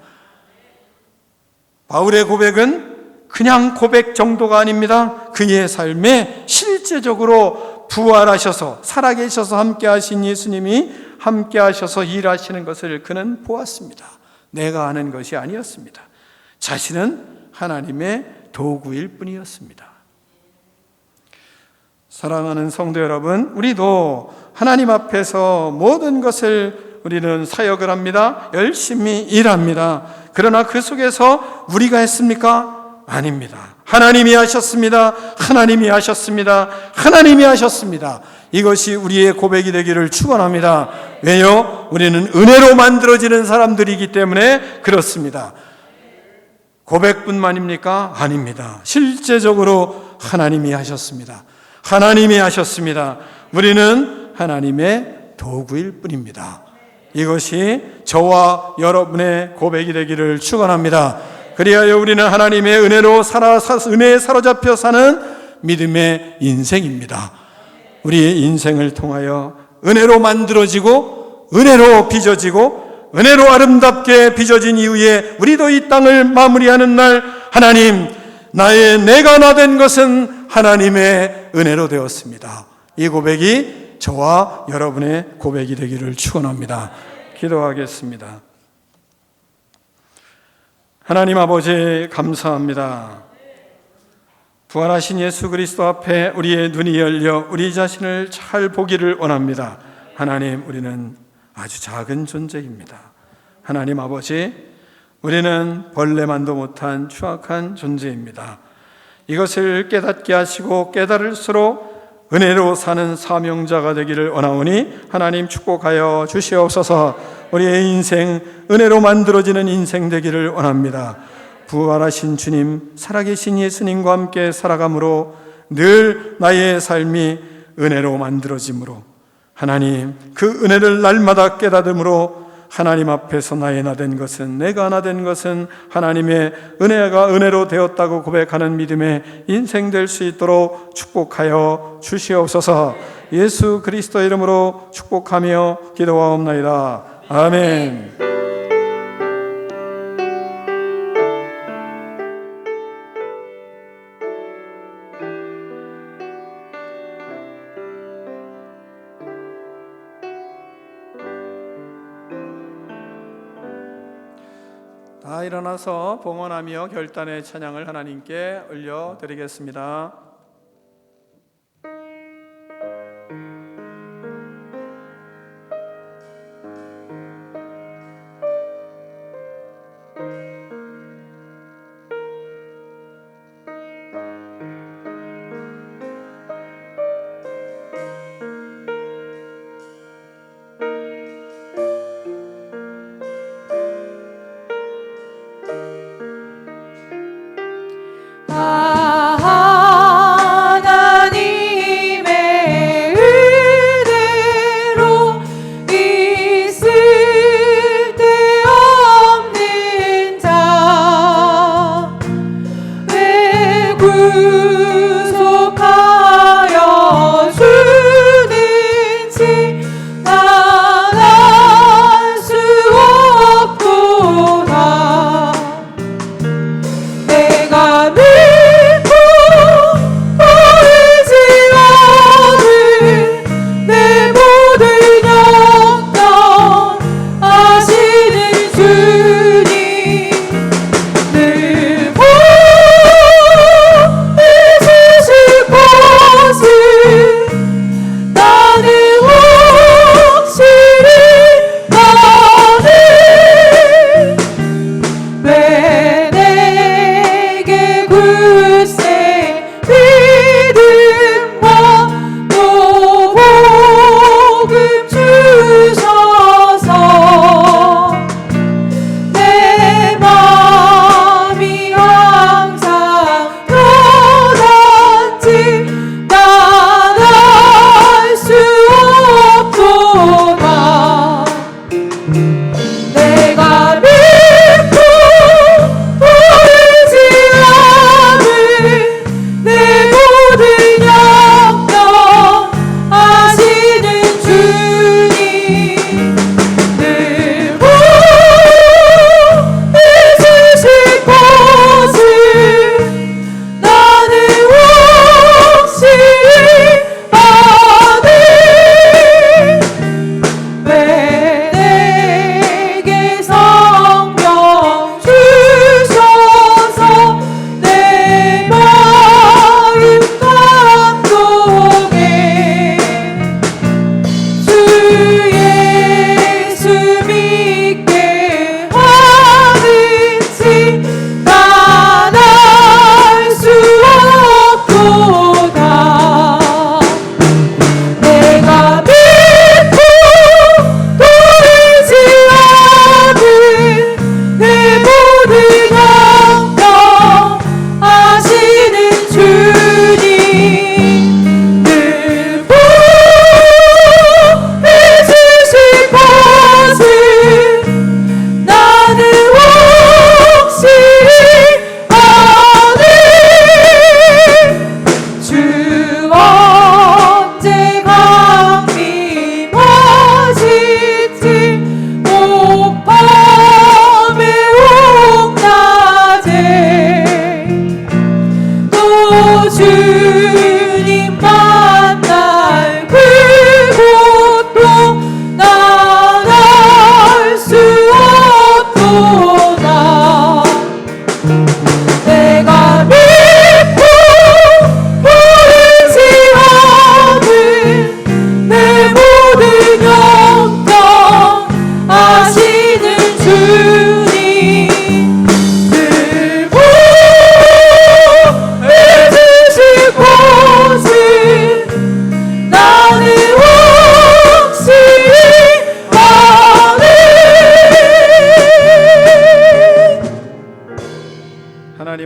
바울의 고백은 그냥 고백 정도가 아닙니다. 그의 삶에 실제적으로 부활하셔서 살아계셔서 함께 하신 예수님이 함께 하셔서 일하시는 것을 그는 보았습니다. 내가 하는 것이 아니었습니다. 자신은 하나님의 도구일 뿐이었습니다. 사랑하는 성도 여러분, 우리도 하나님 앞에서 모든 것을 우리는 사역을 합니다. 열심히 일합니다. 그러나 그 속에서 우리가 했습니까? 아닙니다. 하나님이 하셨습니다. 하나님이 하셨습니다. 하나님이 하셨습니다. 이것이 우리의 고백이 되기를 축원합니다. 왜요? 우리는 은혜로 만들어지는 사람들이기 때문에 그렇습니다. 고백뿐만입니까? 아닙니다. 실제적으로 하나님이 하셨습니다. 하나님이 하셨습니다. 우리는 하나님의 도구일 뿐입니다. 이것이 저와 여러분의 고백이 되기를 축원합니다. 그리하여 우리는 하나님의 은혜에 사로잡혀 사는 믿음의 인생입니다. 우리의 인생을 통하여 은혜로 만들어지고 은혜로 빚어지고 은혜로 아름답게 빚어진 이후에 우리도 이 땅을 마무리하는 날, 하나님, 내가 나 된 것은 하나님의 은혜로 되었습니다. 이 고백이 저와 여러분의 고백이 되기를 축원합니다. 기도하겠습니다. 하나님 아버지, 감사합니다. 부활하신 예수 그리스도 앞에 우리의 눈이 열려 우리 자신을 잘 보기를 원합니다. 하나님, 우리는 아주 작은 존재입니다. 하나님 아버지, 우리는 벌레만도 못한 추악한 존재입니다. 이것을 깨닫게 하시고 깨달을수록 은혜로 사는 사명자가 되기를 원하오니 하나님 축복하여 주시옵소서. 우리의 인생 은혜로 만들어지는 인생 되기를 원합니다. 부활하신 주님, 살아계신 예수님과 함께 살아감으로 늘 나의 삶이 은혜로 만들어짐으로, 하나님 그 은혜를 날마다 깨닫음으로 하나님 앞에서 나의 나 된 것은, 내가 나 된 것은 하나님의 은혜가 은혜로 되었다고 고백하는 믿음의 인생 될 수 있도록 축복하여 주시옵소서. 예수 그리스도 이름으로 축복하며 기도하옵나이다. 아멘. 다 일어나서 봉헌하며 결단의 찬양을 하나님께 올려드리겠습니다. 아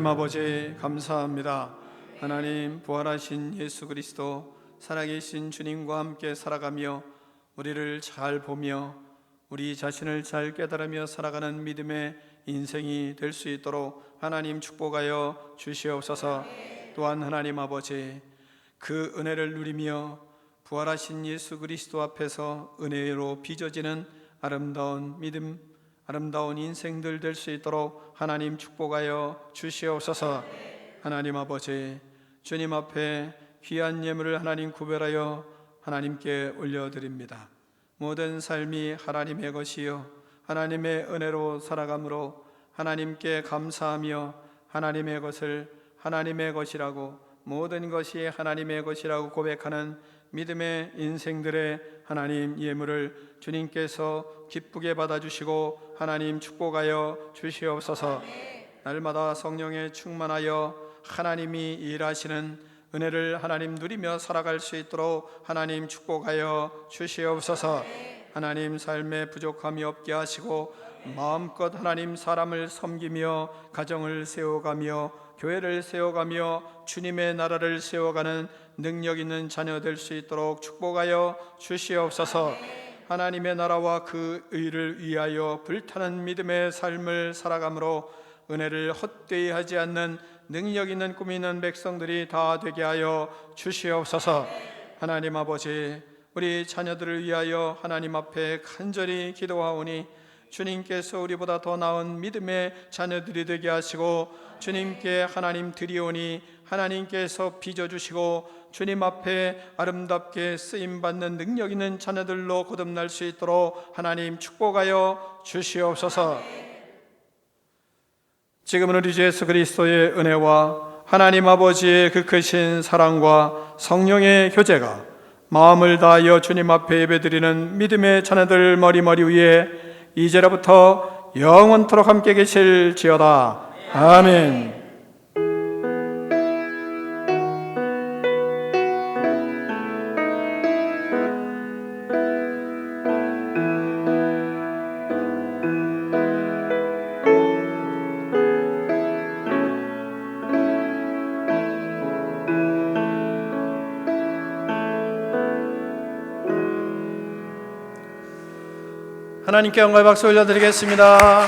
하나님 아버지 감사합니다. 하나님 부활하신 예수 그리스도 살아계신 주님과 함께 살아가며 우리를 잘 보며 우리 자신을 잘 깨달으며 살아가는 믿음의 인생이 될 수 있도록 하나님 축복하여 주시옵소서. 또한 하나님 아버지 그 은혜를 누리며 부활하신 예수 그리스도 앞에서 은혜로 빚어지는 아름다운 믿음, 아름다운 인생들 될 수 있도록 하나님 축복하여 주시옵소서. 하나님 아버지 주님 앞에 귀한 예물을 하나님 구별하여 하나님께 올려드립니다. 모든 삶이 하나님의 것이요 하나님의 은혜로 살아감으로 하나님께 감사하며 하나님의 것을 하나님의 것이라고, 모든 것이 하나님의 것이라고 고백하는 믿음의 인생들의 하나님 예물을 주님께서 기쁘게 받아주시고 하나님 축복하여 주시옵소서. 날마다 성령에 충만하여 하나님이 일하시는 은혜를 하나님 누리며 살아갈 수 있도록 하나님 축복하여 주시옵소서. 하나님 삶에 부족함이 없게 하시고 마음껏 하나님 사람을 섬기며 가정을 세워가며 교회를 세워가며 주님의 나라를 세워가는 능력 있는 자녀 될 수 있도록 축복하여 주시옵소서. 하나님의 나라와 그 의를 위하여 불타는 믿음의 삶을 살아감으로 은혜를 헛되이 하지 않는 능력 있는 꿈 있는 백성들이 다 되게 하여 주시옵소서. 하나님 아버지 우리 자녀들을 위하여 하나님 앞에 간절히 기도하오니 주님께서 우리보다 더 나은 믿음의 자녀들이 되게 하시고 주님께 하나님 드리오니 하나님께서 빚어주시고 주님 앞에 아름답게 쓰임받는 능력 있는 자녀들로 거듭날 수 있도록 하나님 축복하여 주시옵소서. 지금은 우리 주 예수 그리스도의 은혜와 하나님 아버지의 그 크신 사랑과 성령의 교제가 마음을 다하여 주님 앞에 예배드리는 믿음의 자녀들 머리머리 위에 이제로부터 영원토록 함께 계실지어다. 아멘. 하나님께 영광의 박수 올려드리겠습니다.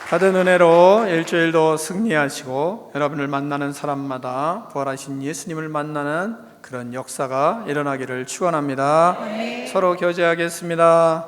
받은 은혜로 일주일도 승리하시고 여러분을 만나는 사람마다 부활하신 예수님을 만나는 그런 역사가 일어나기를 축원합니다. 서로 교제하겠습니다.